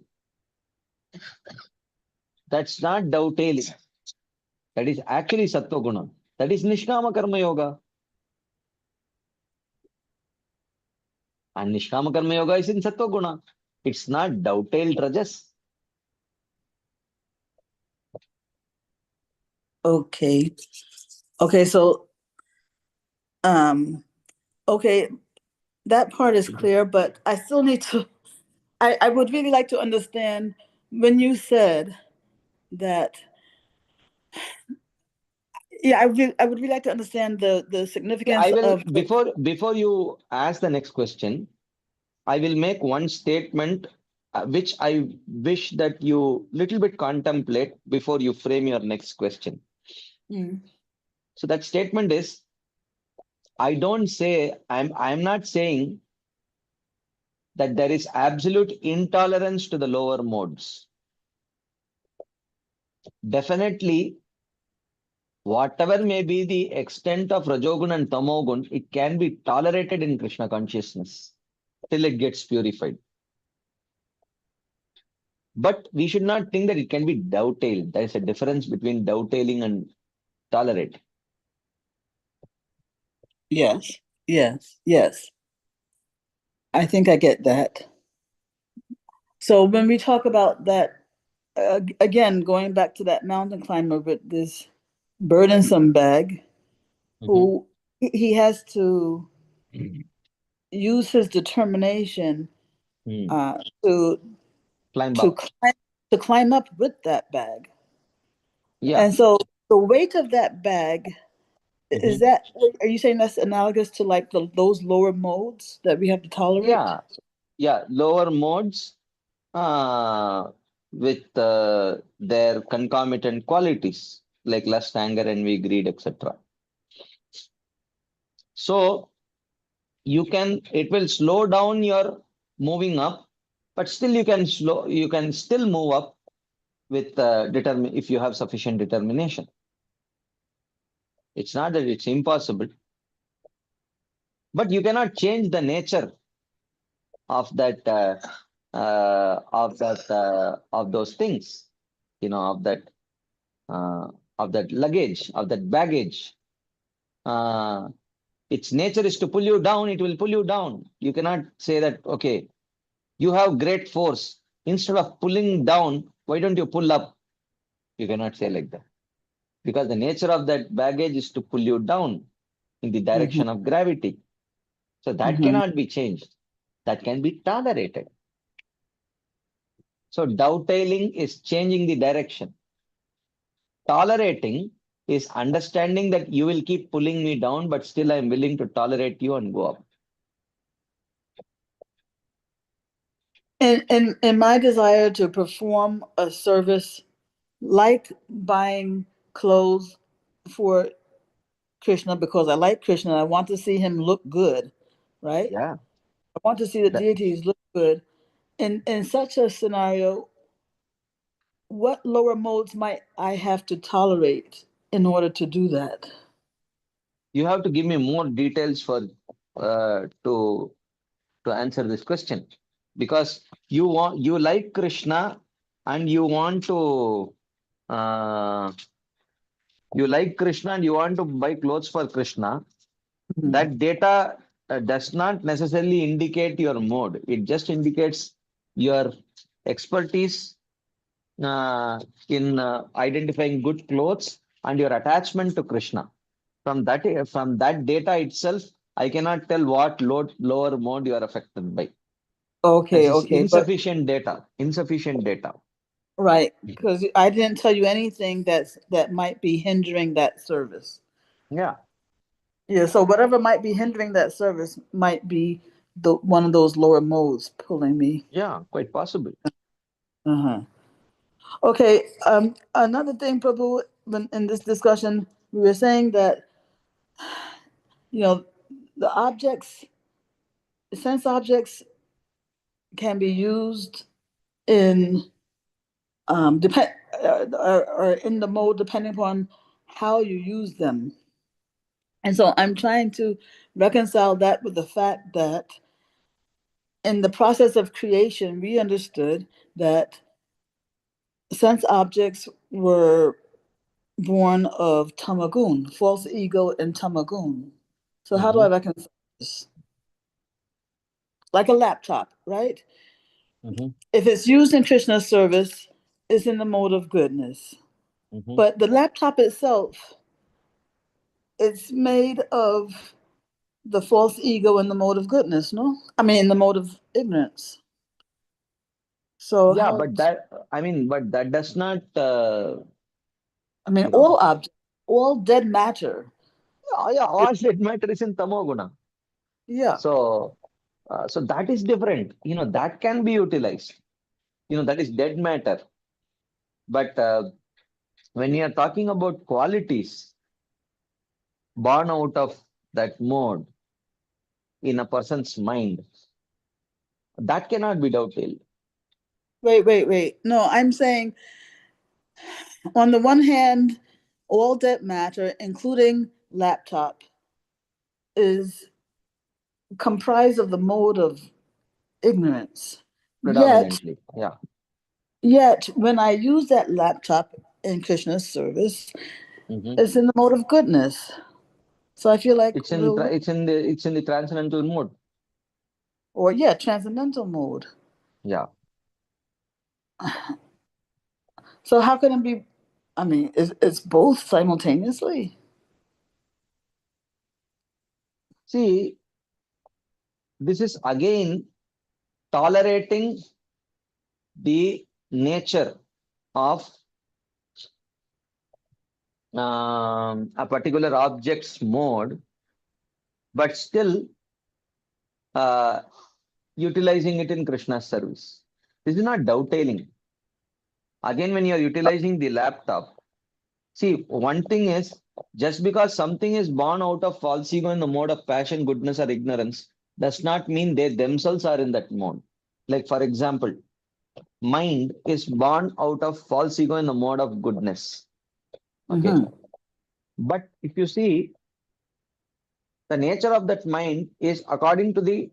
That's not dovetailing. That is actually Sattva Guna. That is Nishkama Karma Yoga. And Nishkama Karma Yoga is in Sattva Guna. It's not dovetailed Rajas. Okay. Okay, so okay, that part is clear, but I still need to I would really like to understand when you said that, yeah, I would really like to understand the Yeah, significance I will of before you ask the next question, I will make one statement which I wish that you little bit contemplate before you frame your next question. Mm, So that statement is, I'm not saying that there is absolute intolerance to the lower modes. Definitely, whatever may be the extent of Rajogun and Tamogun, it can be tolerated in Krishna consciousness till it gets purified. But we should not think that it can be dovetailed. There is a difference between dovetailing and tolerate. yes, yes. I think I get that. So when we talk about that, again, going back to that mountain climber with this burdensome bag, Mhm. who he has to use his determination Hmm. to Climb to up. climb to climb up with that bag. Yeah. And so the weight of that bag, is Mhm. that, are you saying that's analogous to like those lower modes that we have to tolerate? Yeah. Yeah. Lower modes with their concomitant qualities like lust, anger, envy, greed, etc. So it will slow down your moving up, but still you can still move up with if you have sufficient determination. It's not that it's impossible, but you cannot change the nature of of those things, of uh, that luggage, of that baggage. Uh, its nature is to pull you down. It will pull you down. You cannot say that, okay, you have great force. Instead of pulling down, why don't you pull up? You cannot say like that. Because the nature of that baggage is to pull you down in the Mm-hmm, direction of gravity. So that mm-hmm. cannot be changed. That can be tolerated. So dovetailing is changing the direction. Tolerating is understanding that you will keep pulling me down, but still I'm willing to tolerate you and go up. in my desire to perform a service like buying clothes for Krishna because I like Krishna, I want to see him look good, right? Yeah. I want to see the That- deities look good. In such a scenario, what lower modes might I have to tolerate in order to do that? You have to give me more details for to answer this question, because you like Krishna and you want to uh, buy clothes for Krishna. Mhm. That data does not necessarily indicate your mode. It just indicates your expertise in identifying good clothes and your attachment to Krishna. From that data itself, I cannot tell what lower mode you are affected by. This Okay, is okay, but insufficient data. Insufficient data. right, because I didn't tell you anything that might be hindering that service. Yeah. Yeah, so whatever might be hindering that service might be the one of those lower modes pulling me. Yeah, quite possible. Uh-huh. Okay, another thing, Prabhu, when in this discussion, we were saying that, you know, the objects, sense objects can be used in depend or in the mode depending upon how you use them. And so I'm trying to reconcile that with the fact that in the process of creation, we understood that sense objects were born of tamagun, false ego and tamagun. So how do I Mhm, reconcile this? Like a laptop, right? mhm, If it's used in Krishna's service, it's in the mode of goodness. mhm. But the laptop itself, it's made of the false ego in the mode of goodness, no? I mean, in the mode of ignorance. So Yeah, how? but that does not, I mean, you all know, objects, all dead matter. yeah, all that matter is in tamoguna. Yeah. So that is different. That can be utilized. That is dead matter. But when you are talking about qualities born out of that mode in a person's mind, that cannot be dovetailed. Wait. No, I'm saying on the one hand, all dead matter, including laptop, is comprised of the mode of ignorance. Yet, Predominantly. Yeah. yet, when I use that laptop in Krishna's service, Mhm. it's in the mode of goodness. So I feel like It's in the transcendental mode. or yeah, transcendental mode. Yeah. So how can it be? I mean, it's both simultaneously. See, this is again tolerating the nature of a particular object's mode, but still uh, utilizing it in Krishna's service. This is not dovetailing. Again, when you are utilizing the laptop, see, one thing is, just because something is born out of false ego in the mode of passion, goodness, or ignorance, does not mean they themselves are in that mode. Like, for example, mind is born out of false ego in the mode of goodness. Okay. Mm-hmm. But if you see, the nature of that mind is according to the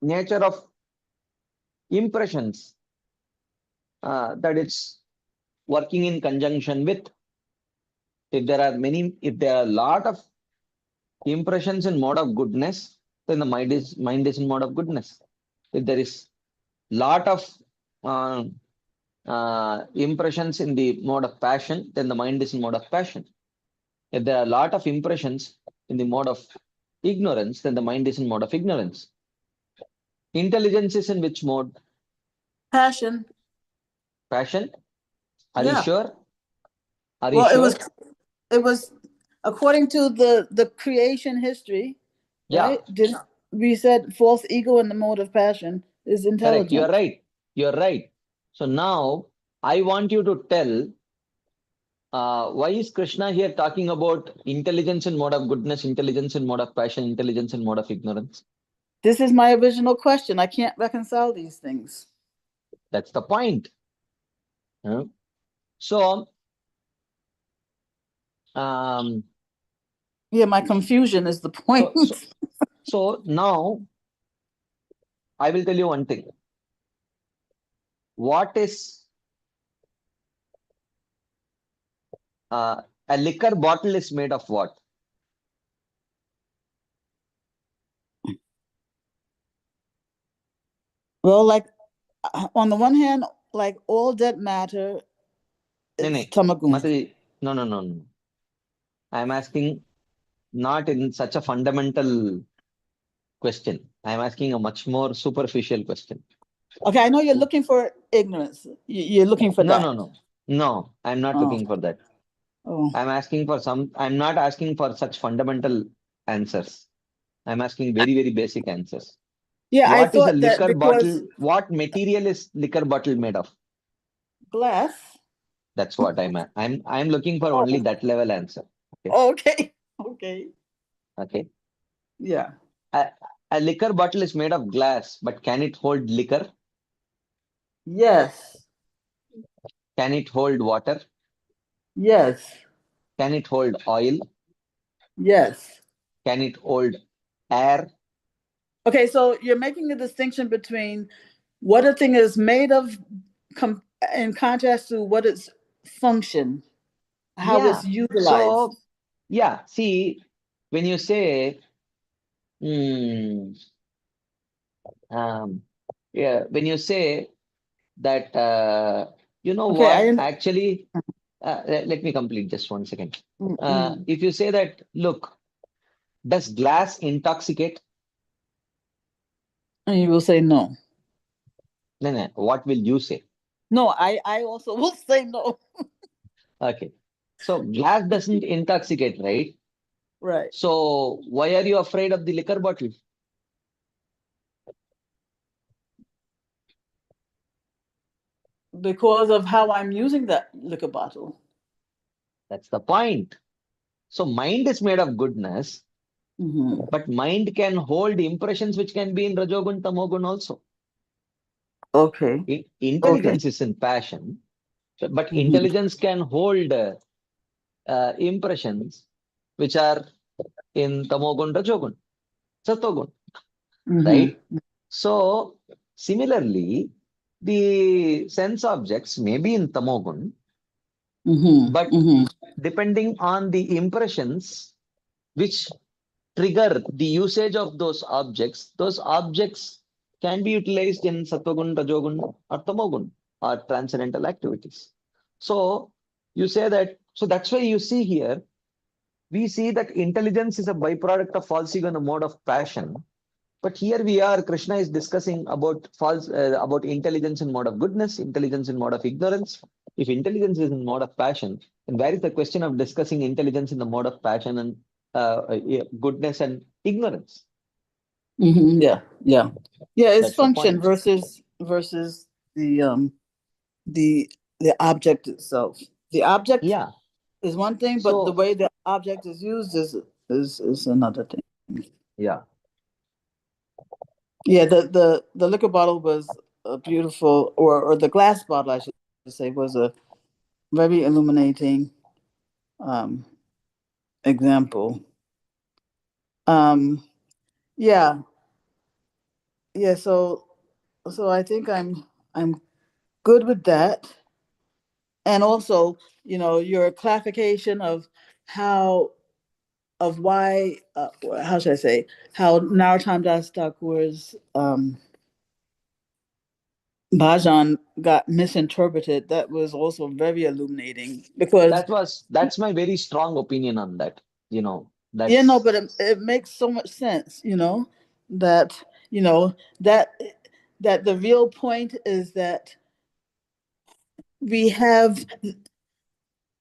nature of impressions that it's working in conjunction with. If there are a lot of impressions in mode of goodness, then the mind is in mode of goodness. If there is lot of uh, impressions in the mode of passion, then the mind is in mode of passion. If there are a lot of impressions in the mode of ignorance, then the mind is in mode of ignorance. Intelligence is in which mode? Passion. Passion? Are you Yeah. sure? Are you Well, sure? it was according to the creation history, Yeah, right? Did we said false ego in the mode of passion is correct. You are intelligent. right. You're right. So now I want you to tell why is Krishna here talking about intelligence in mode of goodness, intelligence in mode of passion, intelligence in mode of ignorance? This is my original question. I can't reconcile these things. That's the point. Huh? So, Yeah, my confusion is the point. so now I will tell you one thing. What is a liquor bottle is made of what? Well, like on the one hand, like all dead matter, No, it's tamagun. Mataji, no. I'm asking not in such a fundamental question. I'm asking a much more superficial question. Okay, I know you're looking for ignorance. You're looking for that. No, I'm not looking for that. Oh. I'm not asking for such fundamental answers. I'm asking very, very basic answers. Yeah, What I is a thought that liquor because bottle? What material is liquor bottle made of? glass. That's what I'm looking for only that level answer. Okay. Okay. Okay. Yeah. A liquor bottle is made of glass, but can it hold liquor? Yes. Can it hold water? Yes. Can it hold oil? Yes. Can it hold air? Okay, so you're making a distinction between what a thing is made of in contrast to what its function, how Yeah. it's utilized. So, yeah, see, when you say, when you say that, you know Okay, what, actually, let me complete just 1 second. Mm-mm. If you say that, look, does glass intoxicate? And you will say no. No, what will you say? No, I also will say no. Okay. So glass doesn't intoxicate, right? Right. So why are you afraid of the liquor bottle? Because of how I'm using that liquor bottle. That's the point. So mind is made of goodness, but mind can hold impressions which can be in Rajogun, Tamogun also. Okay. Intelligence is in passion, but intelligence can hold impressions which are in Tamogun, Rajogun, Satogun, right? So similarly, the sense objects may be in Tamogun, but depending on the impressions which trigger the usage of those objects can be utilized in Sattvagun, Rajogun, or Tamogun, or transcendental activities. So you say that, so that's why you see here, we see that intelligence is a byproduct of false ego and a mode of passion. But here we are, Krishna is discussing about about intelligence in mode of goodness, intelligence in mode of ignorance. If intelligence is in mode of passion, then where is the question of discussing intelligence in the mode of passion and goodness and ignorance? Yeah. It's That's the function point. versus the object itself. The object is one thing, but the way the object is used is another thing. Yeah. Yeah, the liquor bottle was a beautiful, or the glass bottle, I should say, was a very illuminating example. Yeah. So I think I'm good with that, and also, your clarification of why, how should I say, how Narottam Das Thakur's bhajan got misinterpreted. That was also very illuminating, because that's my very strong opinion on that. That's but it makes so much sense. That that the real point is that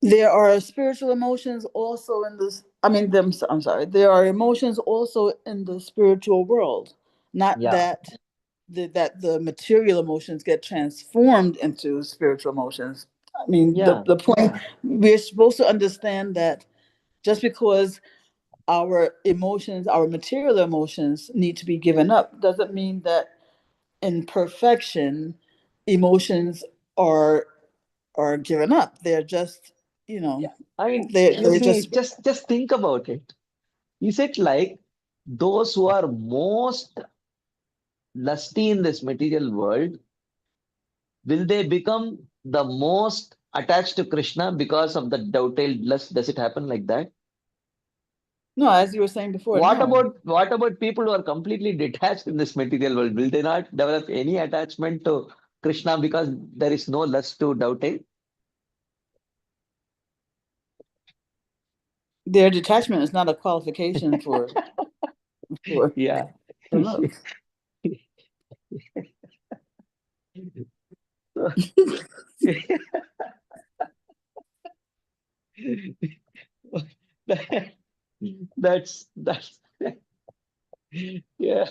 there are spiritual emotions also in this. I'm sorry. There are emotions also in the spiritual world. Not that that the material emotions get transformed into spiritual emotions. I mean, Yeah. the point, we're supposed to understand that just because our emotions, our material emotions need to be given up, doesn't mean that in perfection, emotions are given up. They're just, you know, I mean, they're see, just just think about it. Is it like those who are most lusty in this material world, will they become the most attached to Krishna because of the dovetailed lust? Does it happen like that? no, as you were saying before, no. What about people who are completely detached in this material world? Will they not develop any attachment to Krishna because there is no lust to dovetail? Their detachment is not a qualification for Yeah. love. That's yeah.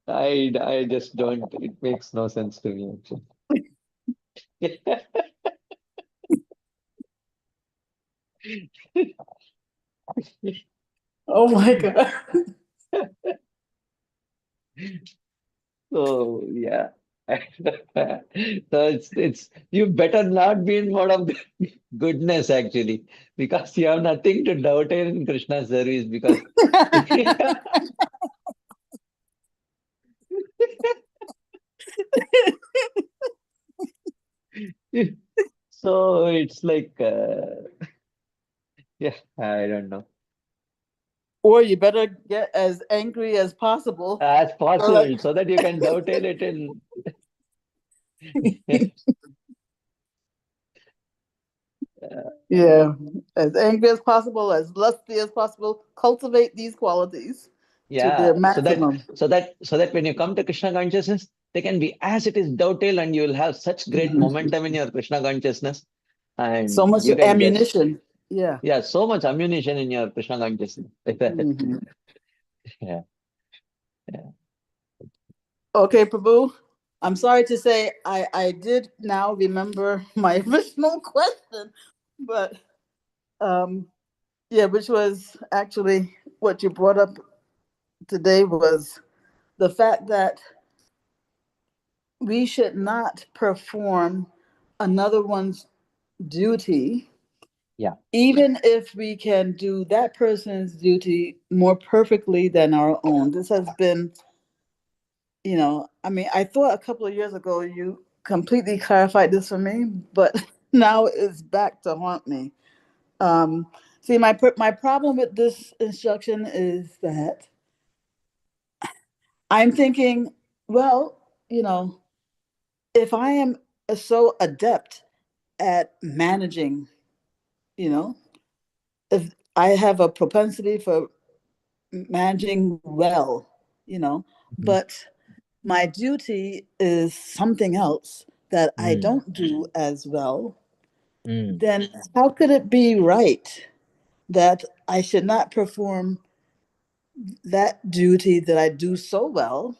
I just don't. It makes no sense to me actually. Oh my God. So yeah. So it's you better not be in mode of goodness actually, because you have nothing to doubt in Krishna's service because so it's like yeah, I don't know. Or you better get as angry as possible. As So possible so that you can dovetail it in. yeah, as angry as possible, as lusty as possible. Cultivate these qualities to their Yeah, maximum. so that when you come to Krishna consciousness, they can be as it is dovetail, and you will have such great Mhm. momentum in your Krishna consciousness, So and much you can just ammunition. Yeah. yeah, so much ammunition in your Krishna consciousness. Mhm. Yeah, yeah. Okay, Prabhu. I'm sorry to say I did now remember my original question, but um, yeah, which was actually what you brought up today was the fact that we should not perform another one's duty, Yeah. even if we can do that person's duty more perfectly than our own. This has been, I mean, I thought a couple of years ago you completely clarified this for me, but now it's back to haunt me. Um, See, my problem with this instruction is that I'm thinking, well, if I am so adept at managing, you know, if I have a propensity for managing well, Mhm. but my duty is something else that I Mm, don't do as well, mm, then how could it be right that I should not perform that duty that I do so well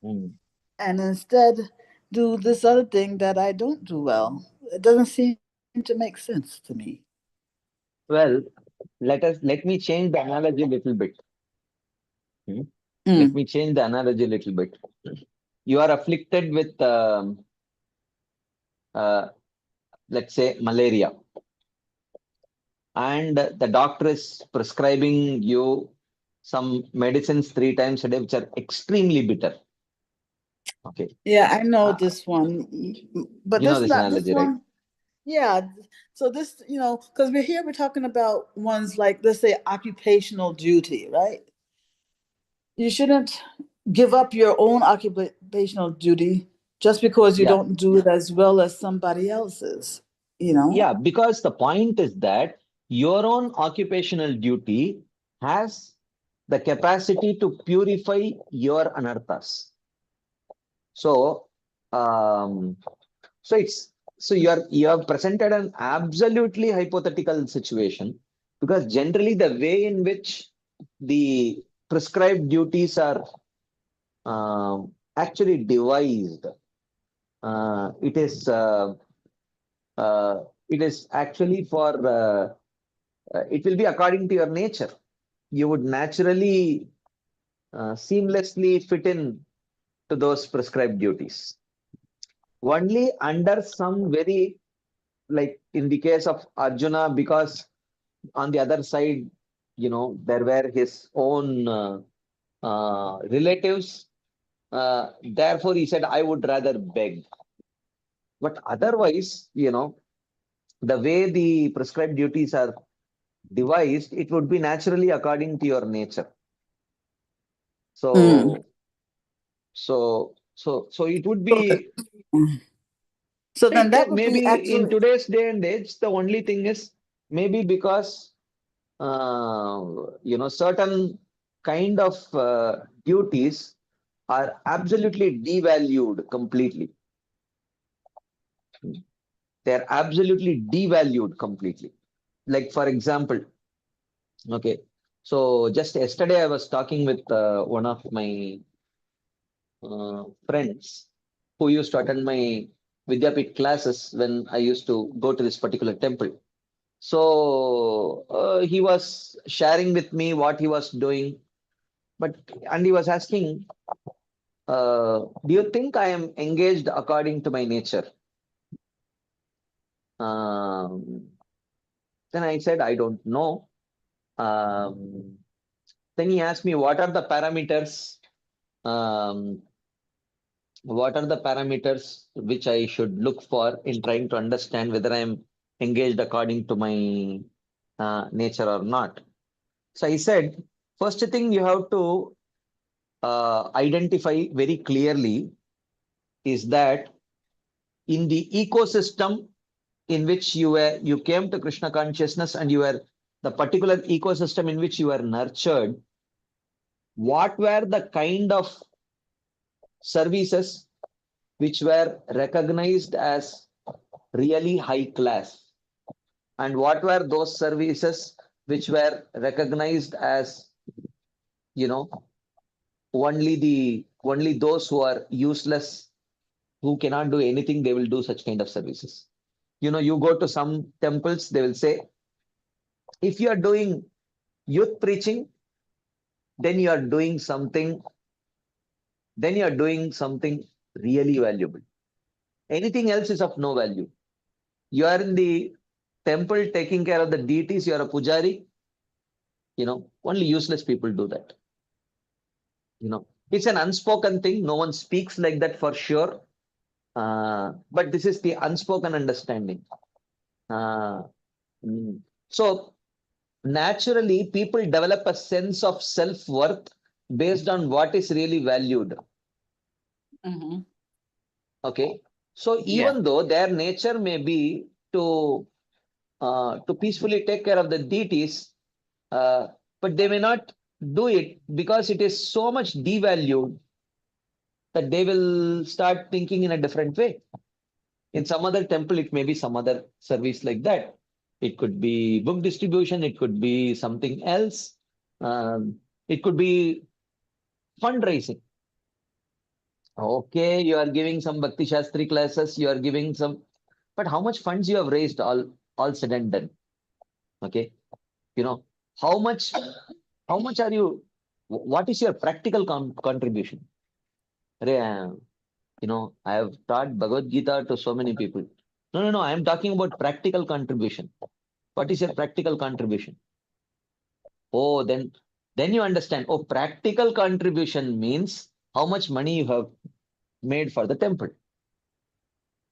mm. and instead do this other thing that I don't do well? It doesn't seem to make sense to me. Well, let me change the analogy a little bit. Hmm? Let Mm. me change the analogy a little bit. You are afflicted with uh, let's say malaria, and the doctor is prescribing you some medicines 3 times a day, which are extremely bitter. Okay. Yeah, I know Uh, this one, but you know this this not this analogy, right? one. Yeah. So this, because we're talking about ones like, let's say, occupational duty, right? You shouldn't give up your own occupational duty just because you Yeah. don't do it as well as somebody else's, you know? Yeah, because the point is that your own occupational duty has the capacity to purify your anarthas. So, um, it's so you have presented an absolutely hypothetical situation, because generally the way in which the prescribed duties are actually devised. It is actually for it will be according to your nature. You would naturally seamlessly fit in to those prescribed duties. Only under some very, like in the case of Arjuna, because on the other side, there were his own relatives. Therefore, he said, I would rather beg. But otherwise, the way the prescribed duties are devised, it would be naturally according to your nature. So, so it would be. So then that would be maybe in actually, today's day and age, the only thing is maybe because certain kind of duties are absolutely devalued completely. They're absolutely devalued completely. Like, for example, okay, so just yesterday I was talking with one of my friends who used to attend my Vidyapit classes when I used to go to this particular temple. So he was sharing with me what he was doing, and he was asking, do you think I am engaged according to my nature? Um, then I said, I don't know. Um, then he asked me, what are the parameters? Um, what are the parameters which I should look for in trying to understand whether I am engaged according to my nature or not? So I said, first thing you have to identify very clearly is that in the ecosystem in which you came to Krishna consciousness, and you were the particular ecosystem in which you were nurtured, what were the kind of services which were recognized as really high class, and what were those services which were recognized as, you know only those who are useless, who cannot do anything, they will do such kind of services. You go to some temples, they will say, if you are doing youth preaching, then you are doing something, really valuable. Anything else is of no value. You are in the temple taking care of the deities, you are a pujari, only useless people do that. It's an unspoken thing. No one speaks like that for sure. But this is the unspoken understanding. Uh, mm. So naturally, people develop a sense of self-worth based on what is really valued. Okay. So even though their nature may be to peacefully take care of the deities, but they may not do it because it is so much devalued that they will start thinking in a different way. In some other temple, it may be some other service like that. It could be book distribution, it could be something else. It could be fundraising. Okay, you are giving some Bhakti Shastri classes, you are giving some, but how much funds you have raised, all said and done? Okay, how much are you? What is your practical contribution? I have taught Bhagavad Gita to so many people. No. I am talking about practical contribution. What is your practical contribution? Oh, then you understand. Oh, practical contribution means how much money you have made for the temple.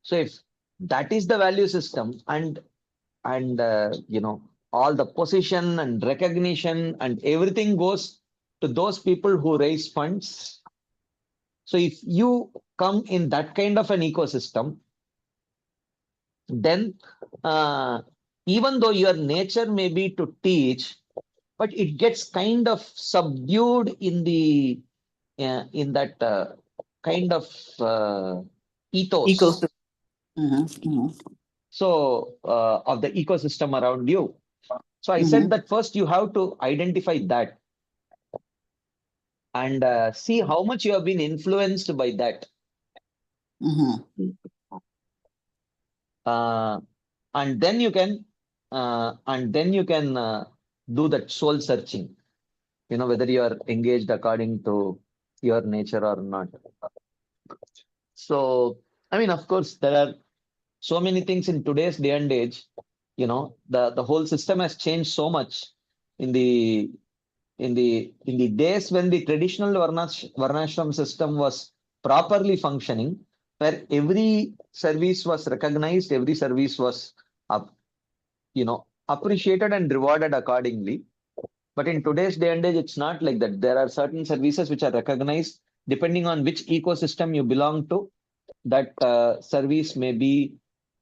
So if that is the value system, and all the position and recognition and everything goes to those people who raise funds. So if you come in that kind of an ecosystem, then even though your nature may be to teach, but it gets kind of subdued in that kind of ethos. ecosystem. So of the ecosystem around you. So I said that first you have to identify that. and see how much you have been influenced by that. Mhm. And then you can do that soul searching, whether you are engaged according to your nature or not. So, I mean, of course, there are so many things in today's day and age. The whole system has changed so much in the days when the traditional varnashram system was properly functioning, where every service was recognized, every service was appreciated and rewarded accordingly. But in today's day and age, it's not like that. There are certain services which are recognized depending on which ecosystem you belong to. That service may be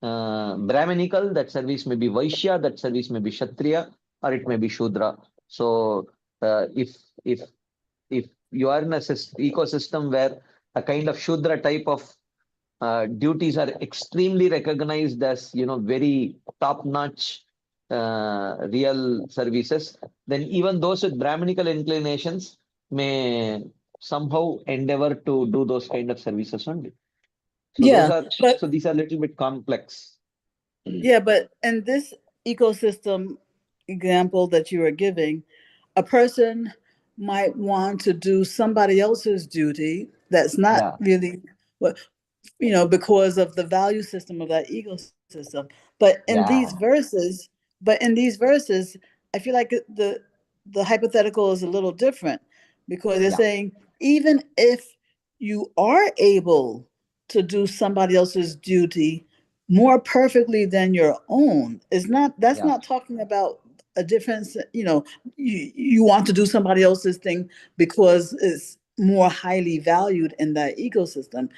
Brahminical, that service may be Vaishya, that service may be Kshatriya, or it may be Shudra. So if you are in a ecosystem where a kind of Shudra type of duties are extremely recognized as very top-notch real services, then even those with Brahminical inclinations may somehow endeavor to do those kind of services only. So Yeah, but these are a little bit complex. yeah, but in this ecosystem example that you are giving, a person might want to do somebody else's duty that's not Yeah, really what, because of the value system of that ecosystem. But in these yeah, verses, I feel like the hypothetical is a little different because they're yeah, saying even if you are able to do somebody else's duty more perfectly than your own, that's yeah. not talking about a difference. You want to do somebody else's thing because it's more highly valued in that ecosystem.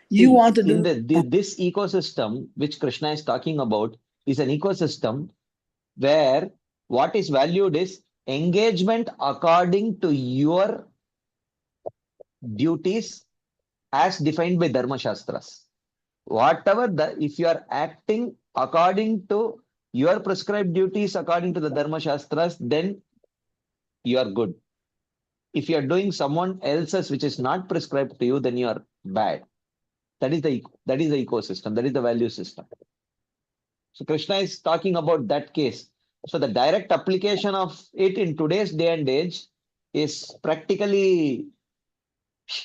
You See, want to in do this ecosystem which Krishna is talking about is an ecosystem where what is valued is engagement according to your duties as defined by Dharma Shastras. If you are acting according to your prescribed duties according to the Dharma Shastras, then you are good. If you are doing someone else's which is not prescribed to you, then you are bad. That is the ecosystem. That is the value system. So Krishna is talking about that case. So the direct application of it in today's day and age is practically,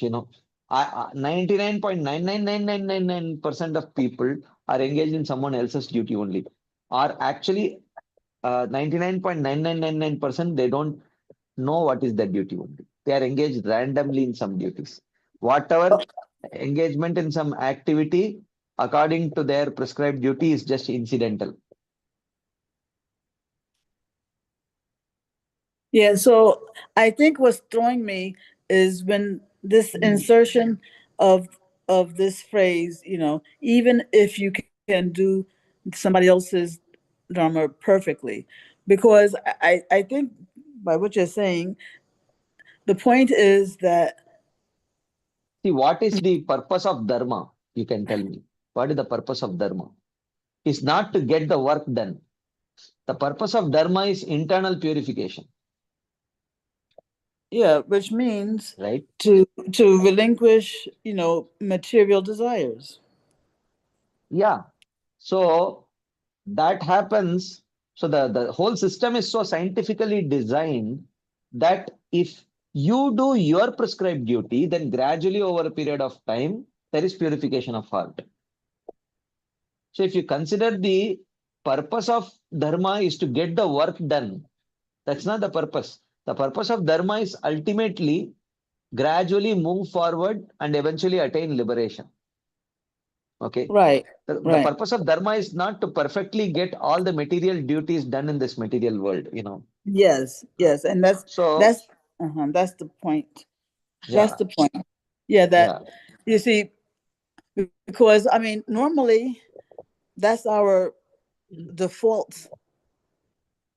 you know, 99.99999% of people are engaged in someone else's duty only. Or actually, 99.9999% they don't know what is their duty only. They are engaged randomly in some duties. Whatever engagement in some activity according to their prescribed duty is just incidental. Yeah, so I think what's throwing me is when this insertion of this phrase, even if you can do somebody else's drama perfectly, because I think by what you're saying, the point is that See, what is the purpose of dharma? You can tell me. What is the purpose of dharma? Is not to get the work done. The purpose of dharma is internal purification, yeah, which means right? to relinquish, material desires. Yeah. So that happens. So the whole system is so scientifically designed that if you do your prescribed duty, then gradually over a period of time, there is purification of heart. So if you consider the purpose of dharma is to get the work done, that's not the purpose. The purpose of dharma is ultimately gradually move forward and eventually attain liberation. Okay. Right, The right. purpose of dharma is not to perfectly get all the material duties done in this material world, Yes, yes, and So, that's the point. That's yeah, the point. Yeah, that yeah, you see, because I mean, normally that's our default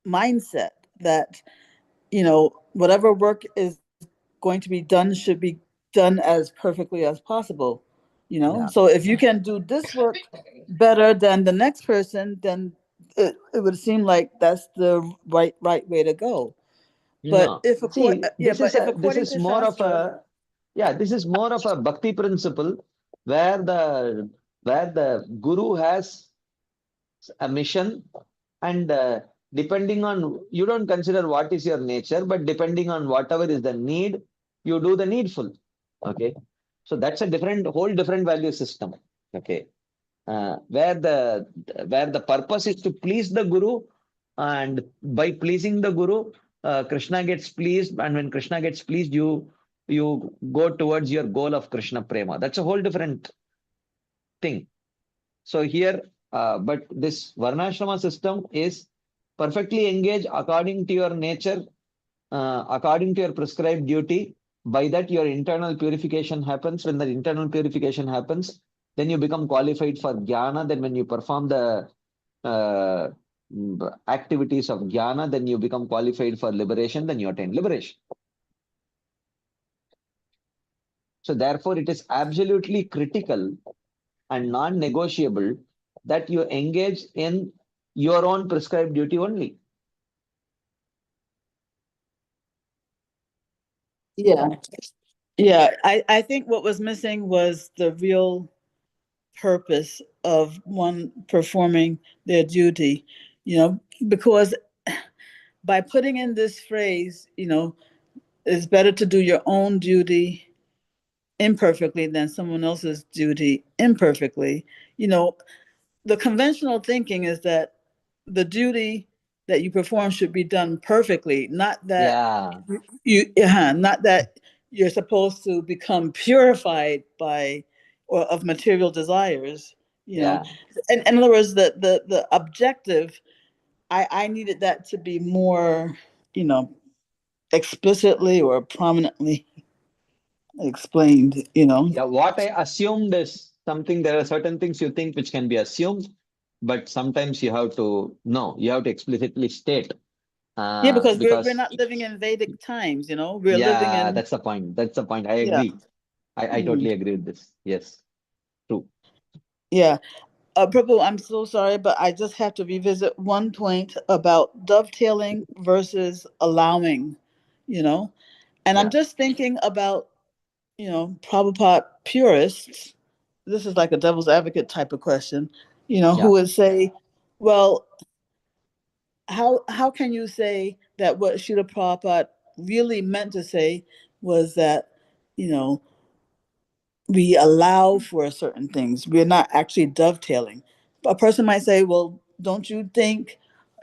mindset that whatever work is going to be done should be done as perfectly as possible. yeah. So if you can do this work better than the next person, then it would seem like that's the right way to go. But No. if See, this but is if according this is to more of Shastra, this is more of a bhakti principle where the guru has a mission, and depending on, you don't consider what is your nature, but depending on whatever is the need, you do the needful. Okay. So that's a whole different value system. Okay. Where the purpose is to please the guru, and by pleasing the guru, Krishna gets pleased, and when Krishna gets pleased, you go towards your goal of Krishna prema. That's a whole different thing. So here, but this Varnashrama system is perfectly engaged according to your nature, according to your prescribed duty. By that, your internal purification happens. When the internal purification happens, then you become qualified for jnana. Then when you perform the uh, activities of jnana, then you become qualified for liberation. Then you attain liberation. So therefore, it is absolutely critical and non-negotiable that you engage in your own prescribed duty only. yeah, yeah, I think what was missing was the real purpose of one performing their duty, because by putting in this phrase, it's better to do your own duty imperfectly than someone else's duty imperfectly. The conventional thinking is that the duty that you perform should be done perfectly, not that Yeah, not that you're supposed to become purified by or of material desires. yeah. And in other words, the objective, I needed that to be more, explicitly or prominently explained. Yeah, what I assumed is something, there are certain things you think which can be assumed, but sometimes you have to, no, you have to explicitly state. Yeah, because we're Because, not living in Vedic times, we're living yeah, in, that's the point. That's the point. I yeah. agree. I totally agree with this. Yes, true. Yeah. Prabhu, I'm so sorry, but I just have to revisit one point about dovetailing versus allowing, you know. And I'm Yeah, just thinking about, Prabhupada purists. This is like a devil's advocate type of question, yeah. who would say, well, how can you say that what Srila Prabhupada really meant to say was that, you know, we allow for certain things. We're not actually dovetailing. A person might say, well, don't you think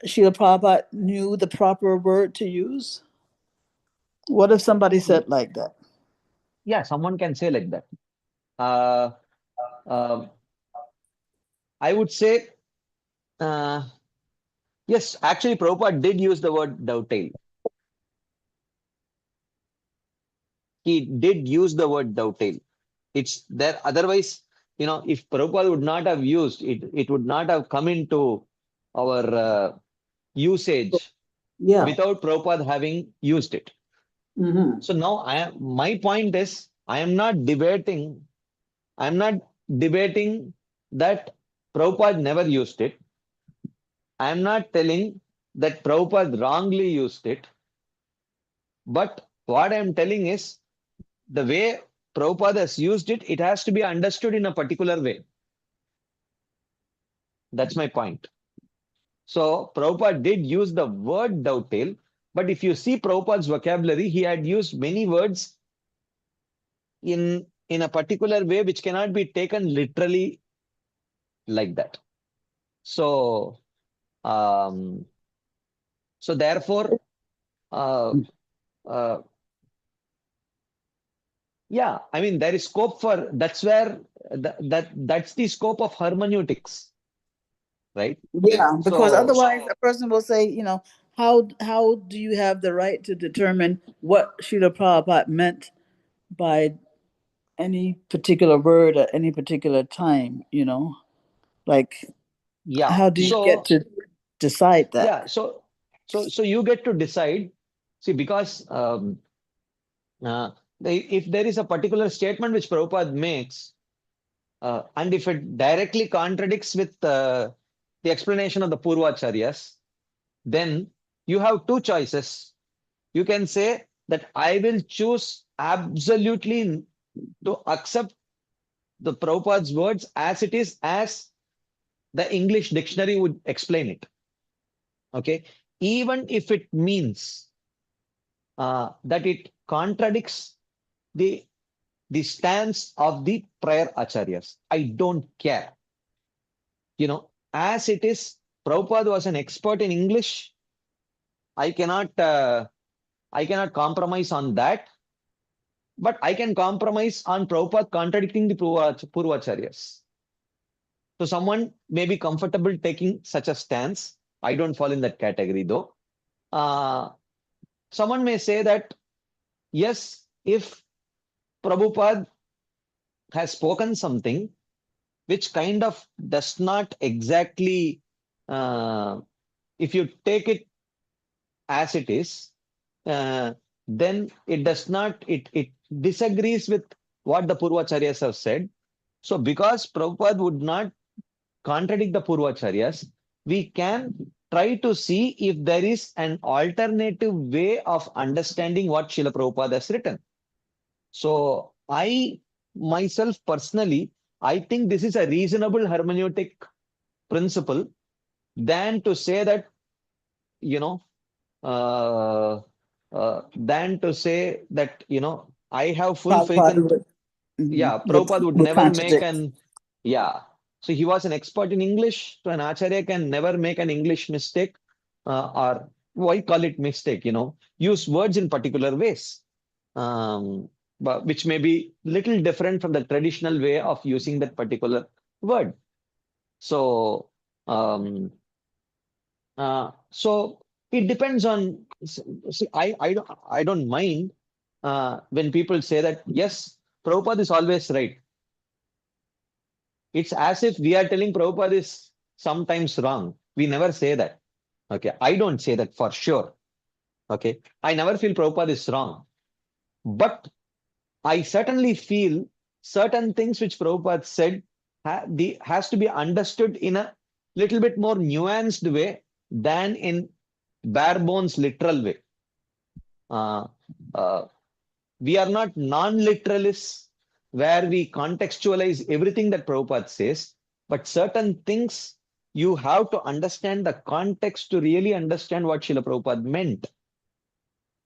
Srila Prabhupada knew the proper word to use? What if somebody said like that? Yeah, someone can say like that. Uh, uh, I would say, yes, actually, Prabhupada did use the word dovetail. He did use the word dovetail. It's there. Otherwise, if Prabhupada would not have used it, it would not have come into our usage Yeah. without Prabhupada having used it. Mm-hmm. So now my point is, I'm not debating that Prabhupada never used it. I'm not telling that Prabhupada wrongly used it. But what I'm telling is, the way Prabhupada has used it, it has to be understood in a particular way. That's my point. So Prabhupada did use the word dovetail, but if you see Prabhupada's vocabulary, he had used many words in a particular way which cannot be taken literally like that. So therefore, uh, uh, yeah, I mean, there is scope for, that's where that's the scope of hermeneutics, right? Yeah, because So otherwise a person will say, how do you have the right to determine what Srila Prabhupada meant by any particular word at any particular time, Like, yeah, how do you get to decide that? yeah, so you get to decide. See, because if there is a particular statement which Prabhupada makes, and if it directly contradicts with the explanation of the Purvacharyas, then you have two choices. You can say that I will choose absolutely to accept the Prabhupada's words as it is, as the English dictionary would explain it. Okay. Even if it means that it contradicts the stance of the prior acharyas. I don't care. As it is, Prabhupada was an expert in English. I cannot compromise on that, but I can compromise on Prabhupada contradicting the Purvacharyas. So someone may be comfortable taking such a stance. I don't fall in that category though. Someone may say that, yes, if Prabhupada has spoken something which kind of does not exactly, if you take it as it is, then it does not, it disagrees with what the Purvacharyas have said. So because Prabhupada would not contradict the Purvacharyas, we can try to see if there is an alternative way of understanding what Srila Prabhupada has written. So I myself personally, I think this is a reasonable hermeneutic principle than to say that, than to say that, I have full faith in, Prabhupada would never make yeah. So he was an expert in English. So an acharya can never make an English mistake, or why call it mistake, use words in particular ways, but which may be little different from the traditional way of using that particular word. So, so it depends on, see, I don't mind when people say that, yes, Prabhupada is always right. It's as if we are telling Prabhupada is sometimes wrong. We never say that. Okay. I don't say that for sure. Okay. I never feel Prabhupada is wrong. But I certainly feel certain things which Prabhupada said has to be understood in a little bit more nuanced way than in bare bones literal way. We are not non-literalists where we contextualize everything that Prabhupada says, but certain things you have to understand the context to really understand what Srila Prabhupada meant.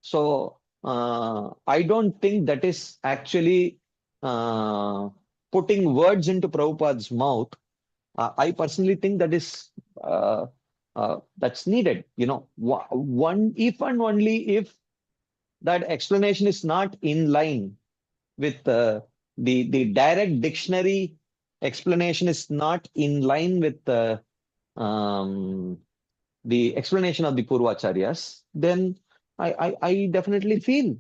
So I don't think that is actually putting words into Prabhupada's mouth. I personally think that is that's needed. One if and only if that explanation is not in line with the direct dictionary explanation is not in line with the explanation of the Purvacharyas, then I definitely feel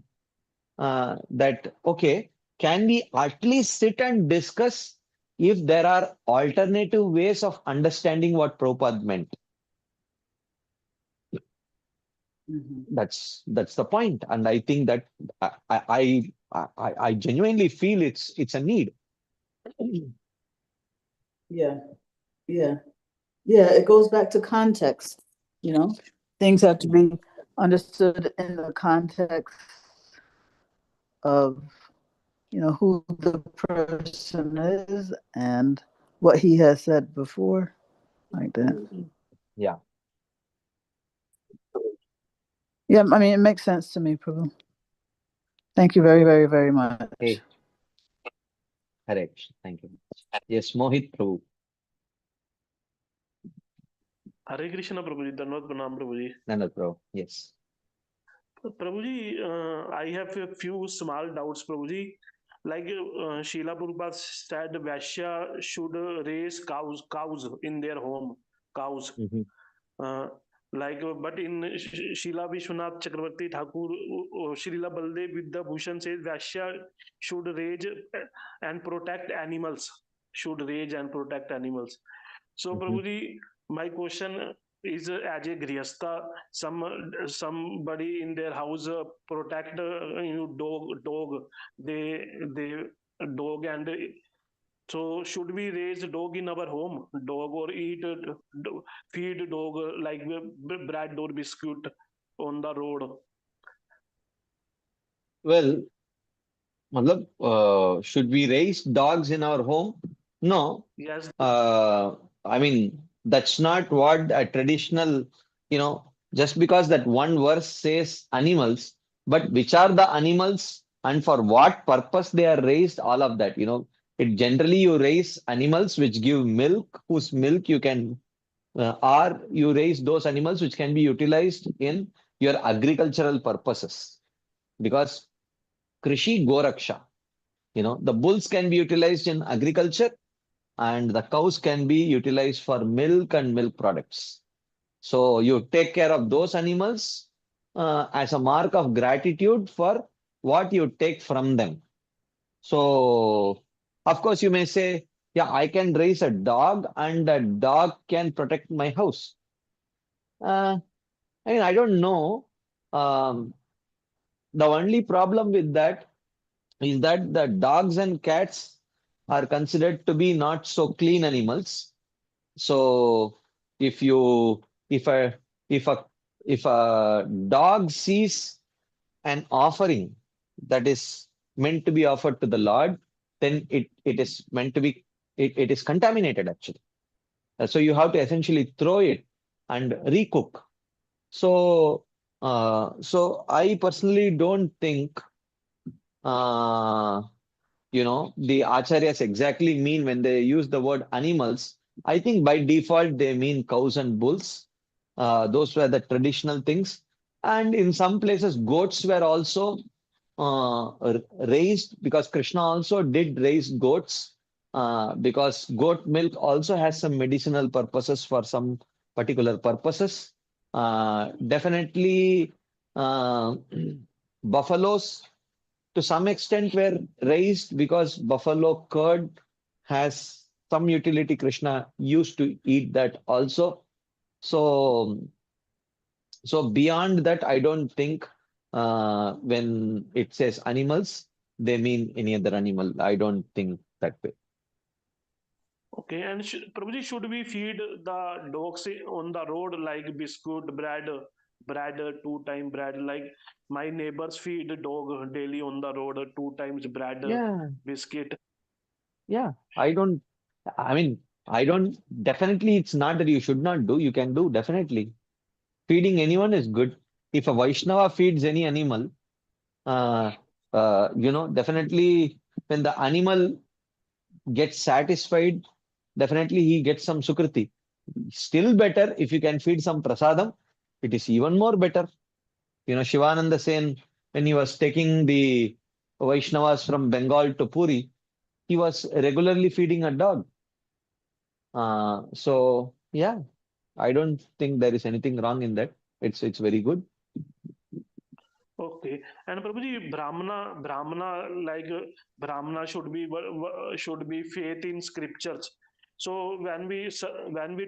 that, okay, can we at least sit and discuss if there are alternative ways of understanding what Prabhupada meant? That's the point, and I think that I genuinely feel it's a need. Yeah, it goes back to context, things have to be understood in the context of, who the person is and what he has said before, like that. Yeah. Yeah, I mean, it makes sense to me, Prabhu. Thank you very, very, very much. Hey. Hare Krishna. Thank you. Yes, Mohit Prabhu. Hare Krishna, Prabhuji. Dhanavad Pranam, Prabhuji. Nandad Prabhu. Yes. Prabhuji, I have a few small doubts, Prabhuji. Like Srila Prabhupada said, Vaishya should raise cows in their home, cows. But in Srila Vishwanath Chakravarti Thakur, Srila Baldev Vidyabhushan says Vaishya should raise and protect animals. So, Prabhuji, my question is, as a grihastha, somebody in their house protect dog, they dog, and so should we raise dog in our home, dog, or feed dog like bread or biscuit on the road? Well, matlab, should we raise dogs in our home? No. Yes. I mean, that's not what a traditional, just because that one verse says animals, but which are the animals and for what purpose they are raised, all of that, it generally you raise animals which give milk, whose milk you can, or you raise those animals which can be utilized in your agricultural purposes. Because Krishi Goraksha, the bulls can be utilized in agriculture and the cows can be utilized for milk and milk products. So you take care of those animals as a mark of gratitude for what you take from them. So, of course, you may say, yeah, I can raise a dog and a dog can protect my house. I mean, I don't know. Um, the only problem with that is that the dogs and cats are considered to be not so clean animals. So if you if a if a if a dog sees an offering that is meant to be offered to the Lord, then it is meant to be it is contaminated actually. So you have to essentially throw it and recook. So so I personally don't think uh, the acharyas exactly mean when they use the word animals. I think by default they mean cows and bulls. Those were the traditional things. And in some places, goats were also raised because Krishna also did raise goats because goat milk also has some medicinal purposes for some particular purposes. Definitely, buffaloes to some extent were raised because buffalo curd has some utility. Krishna used to eat that also. So, so beyond that, I don't think when it says animals, they mean any other animal. I don't think that way. Okay, and Prabhuji, should we feed the dogs on the road like biscuit, bread, two time bread? Like my neighbors feed the dog daily on the road, two times bread, Yeah, biscuit. yeah. I mean, I don't, definitely it's not that you should not do, you can do, definitely. Feeding anyone is good. If a Vaishnava feeds any animal, uh, definitely when the animal gets satisfied, definitely he gets some sukriti. Still better if you can feed some prasadam, it is even more better. Shivananda Sen, when he was taking the Vaishnavas from Bengal to Puri, he was regularly feeding a dog. So yeah, I don't think there is anything wrong in that. It's very good. Okay, and Prabhuji, Brahmana should be faith in scriptures. So when we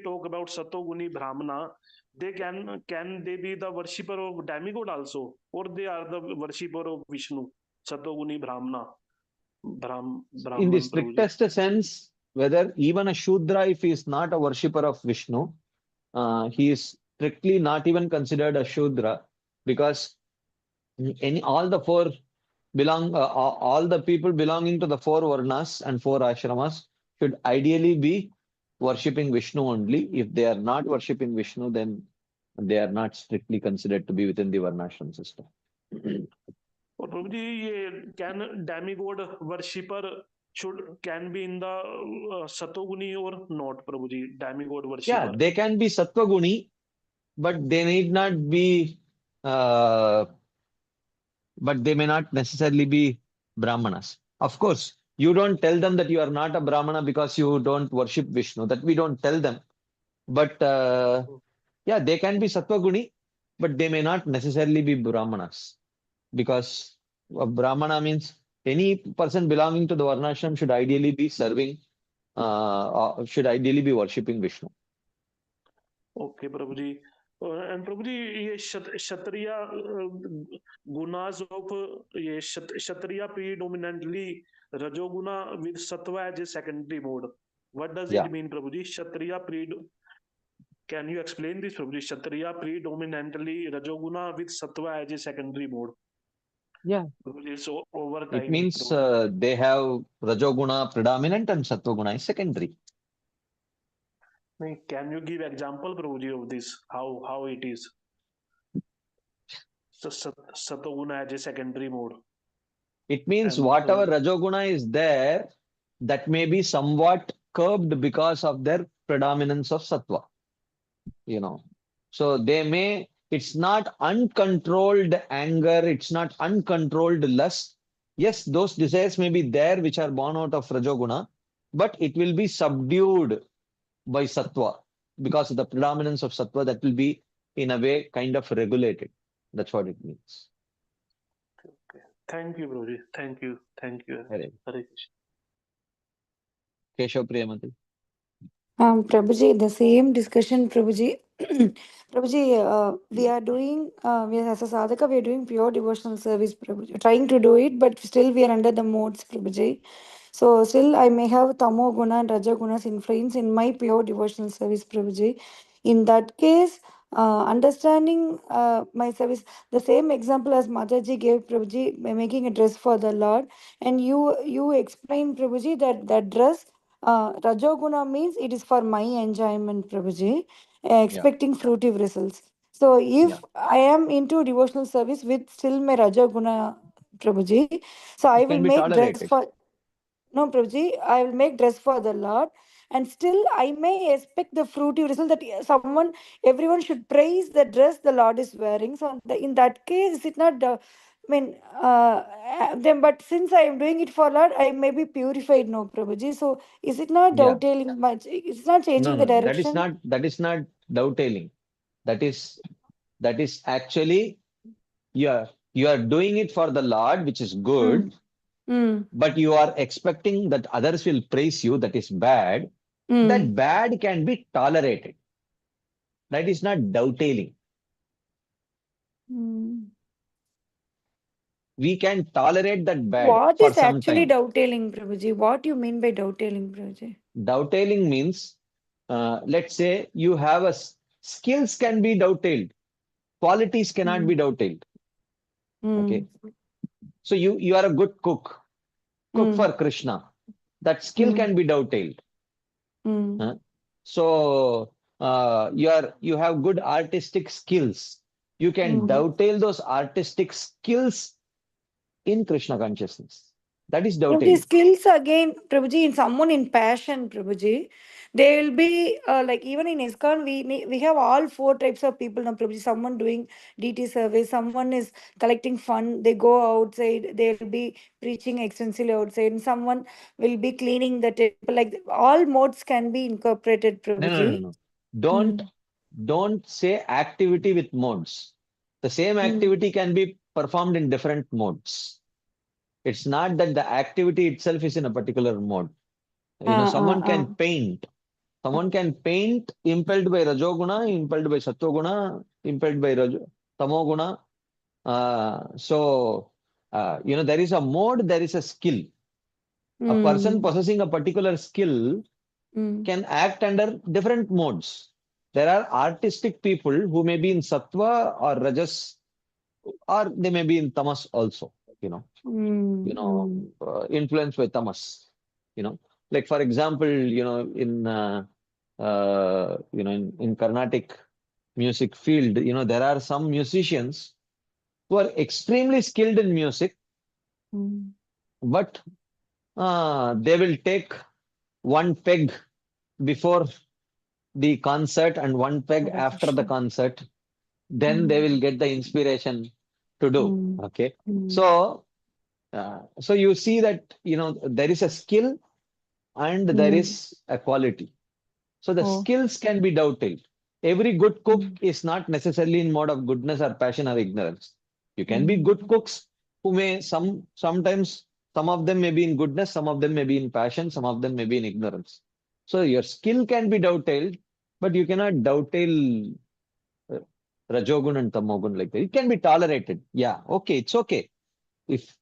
talk about Satoguni Brahmana, they can they be the worshipper of demigod also, or they are the worshipper of Vishnu? Satoguni Brahmana, In the Brahman Prabhuji. strictest sense, whether even a Shudra, if he is not a worshipper of Vishnu, he is strictly not even considered a Shudra because any all the four all the people belonging to the four Varnas and four ashramas should ideally be worshipping Vishnu only. If they are not worshipping Vishnu, then they are not strictly considered to be within the Varnashram system. और प्रभु जी ये can demigod worshipper should can be in the satoguni or not Prabhuji demigod Yeah, worshipper. they can be Sattva Guni, but they need not be, uh, but they may not necessarily be Brahmanas. Of course, you don't tell them that you are not a Brahmana because you don't worship Vishnu. That we don't tell them. But yeah, they can be Sattva Guni, but they may not necessarily be Brahmanas because a Brahmana means any person belonging to the Varnashram should ideally be serving, should ideally be worshipping Vishnu. Okay Prabhu ji and Prabhu ji ये Kshatriya gunas of ये क्षत्रिय predominantly rajoguna with sattva as a secondary mode. What does Yeah. it mean Prabhu ji Kshatriya can you explain this Prabhu ji Kshatriya predominantly rajoguna with sattva as a secondary mode. Yeah. It's over It time. means they have Rajoguna predominant and Sattva-guna is secondary. Can you give example, Prabhuji, of this? How it is? So Satoguna as a secondary mode. It means And whatever Rajoguna is there, that may be somewhat curbed because of their predominance of Sattva. So they may, it's not uncontrolled anger, it's not uncontrolled lust. Yes, those desires may be there which are born out of Rajoguna, but it will be subdued by Sattva because of the predominance of Sattva that will be in a way kind of regulated. That's what it means. thank you, Prabhuji. Thank you. Hare Hare Krishna. Keshav Priyamati. Prabhuji, the same discussion, Prabhuji. Prabhuji, we are doing, as a sadhaka, we are doing pure devotional service, Prabhuji. Trying to do it, but still we are under the modes, Prabhuji. So still I may have Tamo Guna and Raja Guna's influence in my pure devotional service, Prabhuji. In that case, understanding my service, the same example as Mataji gave, Prabhuji, by making a dress for the Lord. And you explained, Prabhuji, that dress Rajoguna means it is for my enjoyment, Prabhuji, Yeah, expecting fruitive results. So yeah. if I am into devotional service with still my Rajoguna, Prabhuji, so I It will can be make dress tolerated. for, no, Prabhuji, I will make dress for the Lord. And still I may expect the fruitive result that everyone should praise the dress the Lord is wearing. So in that case, is it not but since I am doing it for Lord, I may be purified, no, Prabhuji. So is it not Yeah. doubting much? It's not No, changing the no, direction? that is not doubting. That is actually you are doing it for the Lord, which is good, Mm. but you are expecting that others will praise you. That is bad. Mm. That bad can be tolerated. That is not doubting. Mm. We can tolerate that bad What for is some actually time. doubting, Prabhuji? What do you mean by doubting, Prabhuji? Doubting means, let's say you have skills can be doubted, qualities cannot be doubted. Okay, Mm. so you are a good cook Mm. for Krishna. That skill Mm. can be doubted. Mm. So you have good artistic skills. You can Mm. dovetail those artistic skills in Krishna consciousness. That is If the dovetailing. skills again, Prabhuji, in someone in passion, Prabhuji, they will be like even in ISKCON, we have all four types of people now, Prabhuji. Someone doing DT service, someone is collecting fund, they go outside, they will be preaching extensively outside, and someone will be cleaning the temple. Like all modes can be incorporated, Prabhuji. No. Don't say activity with modes. The same activity can be performed in different modes. It's not that the activity itself is in a particular mode. Someone can paint. Someone can paint impelled by Rajoguna, impelled by Sattoguna, impelled by Tamoguna. There is a mode, there is a skill. A person possessing a particular skill can act under different modes. There are artistic people who may be in Sattva or Rajas, or they may be in Tamas also, influenced by Tamas. Like for example, in Carnatic music field, there are some musicians who are extremely skilled in music, but they will take one peg before the concert and one peg after the concert. Then they will get the inspiration to do. Okay. So you see that, there is a skill and there is a quality. So the skills can be doubted. Every good cook is not necessarily in mode of goodness or passion or ignorance. You can be good cooks who may sometimes some of them may be in goodness, some of them may be in passion, some of them may be in ignorance. So your skill can be doubted, but you cannot doubtail Rajogun and Tamogun like that. It can be tolerated. Yeah, okay, it's okay. If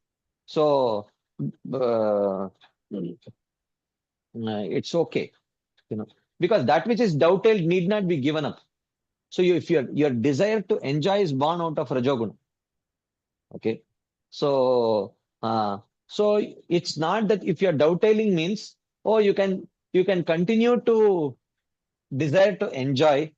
so, it's okay, because that which is doubted need not be given up. So if your desire to enjoy is born out of Rajoguna, okay, So, so it's not that if you're dovetailing means, oh, you can continue to desire to enjoy,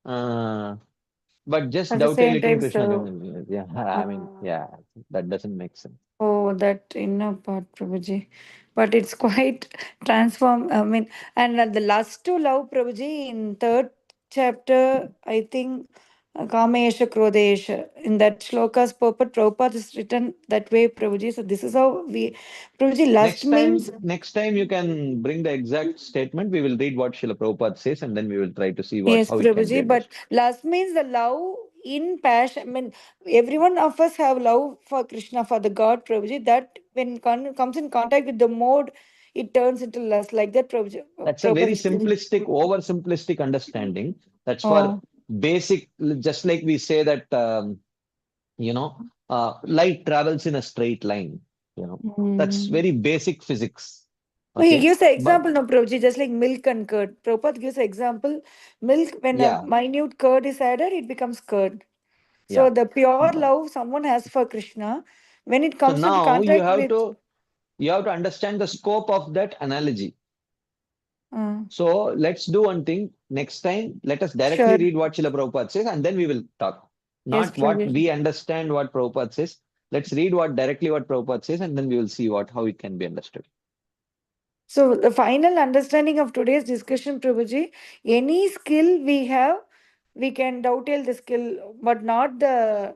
but just At the dovetail same it in time, Krishna so consciousness. Yeah, I mean, yeah, that doesn't make sense. oh, that inner part, Prabhuji. But it's quite transform. I mean, and the lust to love, Prabhuji, in third chapter, I think, Kamesha Krodesha. In that shloka's purport, Prabhupada is written that way, Prabhuji. So this is how we, Prabhuji, lust means. Next time you can bring the exact statement. We will read what Srila Prabhupada says, and then we will try to see Yes, how it can be Prabhuji, but understood. lust means the love in passion. I mean, every one of us have love for Krishna, for the God, Prabhuji. That when comes in contact with the mode, it turns into lust, like that, Prabhuji. That's a very Prabhupada is saying. simplistic, oversimplistic understanding. That's for Oh, basic, just like we say that, light travels in a straight line. That's mm. very basic physics. No, he Okay. gives the But example, no, Prabhuji, just like milk and curd. Prabhupada gives the example, milk, when a yeah, minute curd is added, it becomes curd. So yeah. the pure But, love someone has for Krishna, when it so comes into now you contact have with. to understand the scope of that analogy. Uh, So let's do one thing. Next time, let us directly sure. read what Srila Prabhupada says, and then we will talk. Yes, Not what Prabhuji. we understand what Prabhupada says. Let's read what Prabhupada says, and then we will see how it can be understood. So the final understanding of today's discussion, Prabhuji, any skill we have, we can dovetail the skill, but not the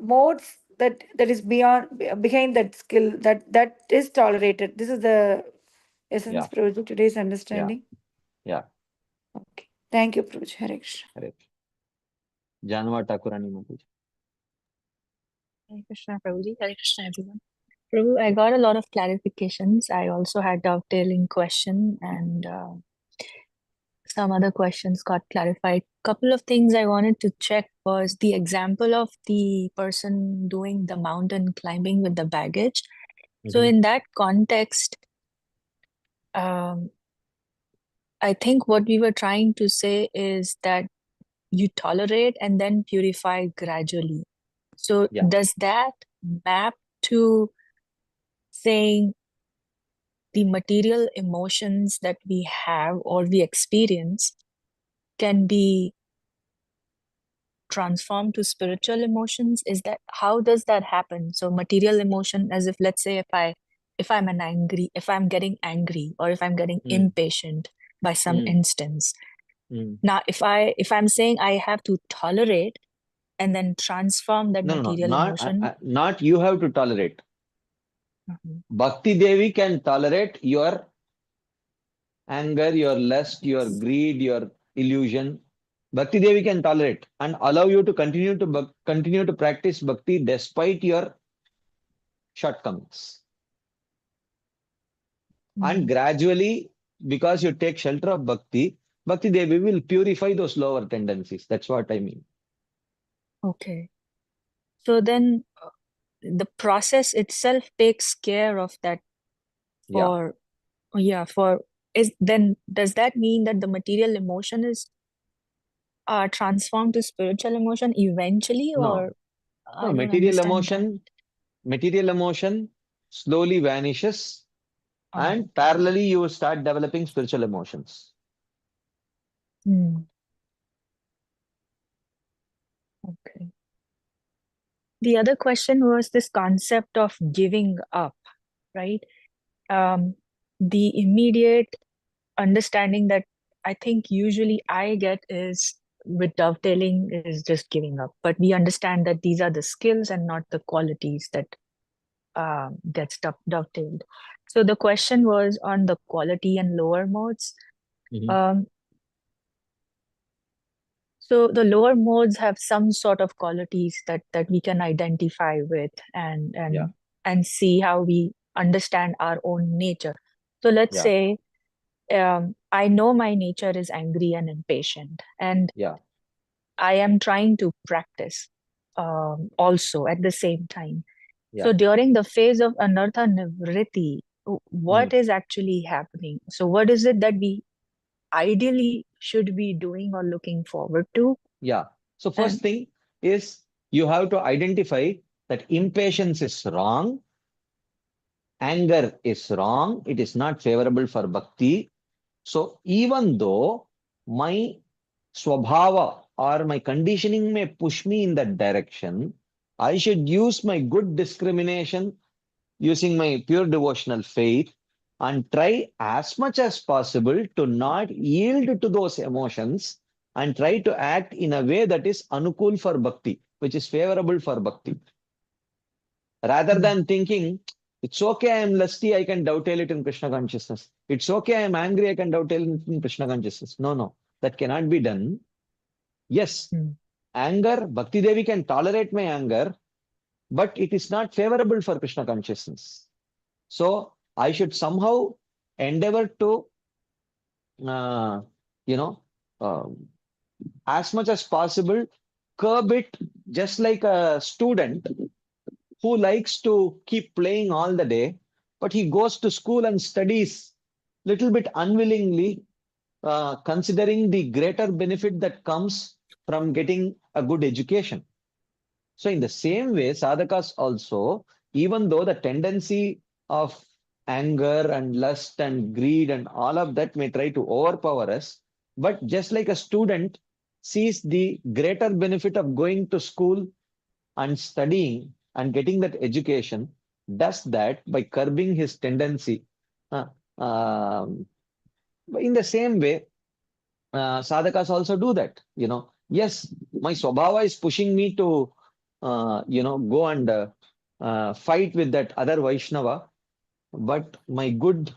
modes that is behind that skill that is tolerated. This is the essence, Yeah, Prabhuji, today's yeah, understanding. yeah. Okay. Thank you, Prabhuji. Hare Krishna. Correct. Janava Thakurani Mataji. Hare Krishna, Prabhuji. Hare Krishna, everyone. Prabhu, I got a lot of clarifications. I also had dovetailing question and some other questions got clarified. Couple of things I wanted to check was the example of the person doing the mountain climbing with the baggage. So Mhm. in that context, I think what we were trying to say is that you tolerate and then purify gradually. So Yeah. does that map to saying the material emotions that we have or we experience can be transformed to spiritual emotions? Is that how does that happen? So material emotion, as if let's say if I'm getting angry or if I'm getting impatient by some Mm. instance. Mm. Now if I'm saying I have to tolerate and then transform that No, material emotion. not you have to tolerate. Mhm. Bhakti Devi can tolerate your anger, your lust, your greed, your illusion. Bhakti Devi can tolerate and allow you to continue to practice bhakti despite your shortcomings. And gradually, because you take shelter of bhakti, Bhakti Devi will purify those lower tendencies. That's what I mean. Okay. So then the process itself takes care of that Yeah. then does that mean that the material emotion is transformed to spiritual emotion eventually, No. or I No, don't understand that. material emotion slowly vanishes, and Okay. parallelly you start developing spiritual emotions. Hmm. Okay. The other question was this concept of giving up, right? The immediate understanding that I think usually I get is with dovetailing is just giving up. But we understand that these are the skills and not the qualities that gets dovetailed. So the question was on the quality and lower modes. Um, so the lower modes have some sort of qualities that we can identify with and see how we understand our own nature. So let's Yeah. say I know my nature is angry and impatient, and Yeah. I am trying to practice also at the same time. Yeah. So during the phase of anartha nivritti, what Mm. is actually happening? So what is it that we ideally should be doing or looking forward to? Yeah. So first And thing is you have to identify that impatience is wrong, anger is wrong, it is not favorable for bhakti. So even though my swabhava or my conditioning may push me in that direction, I should use my good discrimination, using my pure devotional faith, and try as much as possible to not yield to those emotions and try to act in a way that is anukul for bhakti, which is favorable for bhakti. Rather than thinking, it's okay, I am lusty, I can dovetail it in Krishna consciousness. It's okay, I am angry, I can dovetail it in Krishna consciousness. No, that cannot be done. Yes, anger, Bhakti Devi can tolerate my anger, but it is not favorable for Krishna consciousness. So I should somehow endeavor to, as much as possible, curb it, just like a student who likes to keep playing all the day, but he goes to school and studies little bit unwillingly, considering the greater benefit that comes from getting a good education. So in the same way, sadhakas also, even though the tendency of anger and lust and greed and all of that may try to overpower us, but just like a student sees the greater benefit of going to school and studying and getting that education, does that by curbing his tendency. In the same way, sadhakas also do that. Yes, my swabhava is pushing me to, go and fight with that other Vaishnava, but my good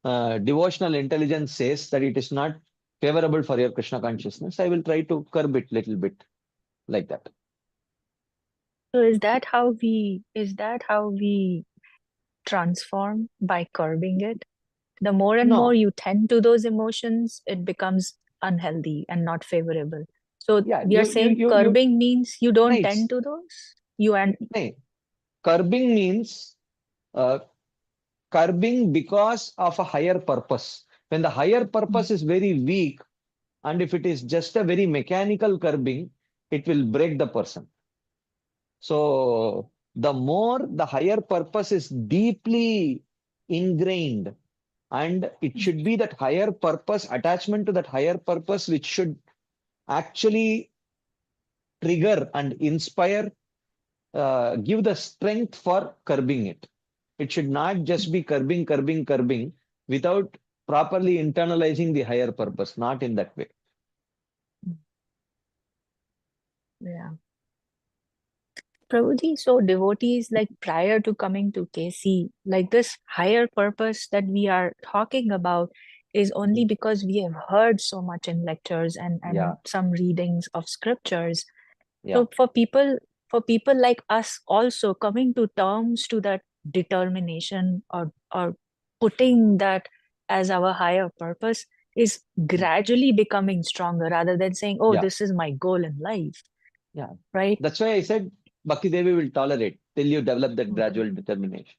devotional intelligence says that it is not favorable for your Krishna consciousness. I will try to curb it little bit like that. So is that how we transform, by curbing it? The more and more No, you tend to those emotions, it becomes unhealthy and not favorable. So yeah, you're saying curbing means you don't nice. tend to those? Curbing means curbing because of a higher purpose. When the higher purpose is very weak, and if it is just a very mechanical curbing, it will break the person. So the more the higher purpose is deeply ingrained, and it should be that higher purpose, attachment to that higher purpose, which should actually trigger and inspire, give the strength for curbing it. It should not just be curbing without properly internalizing the higher purpose, not in that way. Yeah. Prabhuji, so devotees, like prior to coming to KC, like this higher purpose that we are talking about is only because we have heard so much in lectures and Yeah. some readings of scriptures. Yeah. So for people like us also coming to terms to that determination or putting that as our higher purpose is gradually becoming stronger rather than saying, oh, Yeah. this is my goal in life. Yeah. Right? That's why I said Bhakti Devi will tolerate till you develop that gradual determination.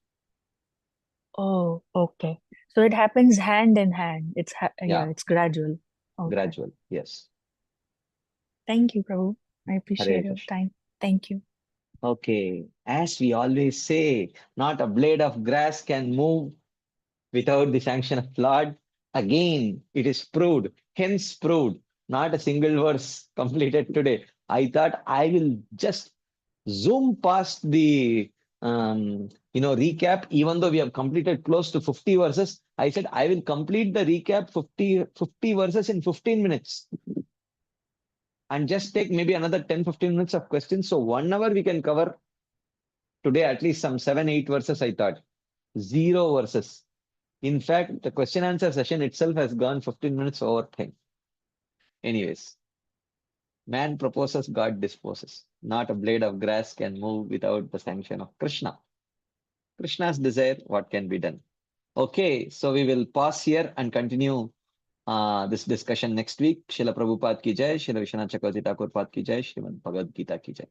Oh, okay. So it happens hand in hand. It's Yeah. it's gradual. Okay. Gradual. Yes. Thank you, Prabhu. I Hare appreciate your Krishna. time. Thank you. Okay. As we always say, not a blade of grass can move without the sanction of Lord. Again, it is proved, hence proved, not a single verse completed today. I thought I will just zoom past the recap, even though we have completed close to 50 verses. I said I will complete the recap 50 verses in 15 minutes. And just take maybe another 10-15 minutes of questions. So 1 hour we can cover today, at least some 7-8 verses, I thought. 0 verses. In fact, the question answer session itself has gone 15 minutes over time. Anyways, man proposes, God disposes. Not a blade of grass can move without the sanction of Krishna. Krishna's desire, what can be done? Okay, so we will pause here and continue this discussion next week. Srila Prabhupada ki jai, Srila Vishwanath Chakravarti Thakur Pad ki jai, Srimad Bhagavad Gita ki jai.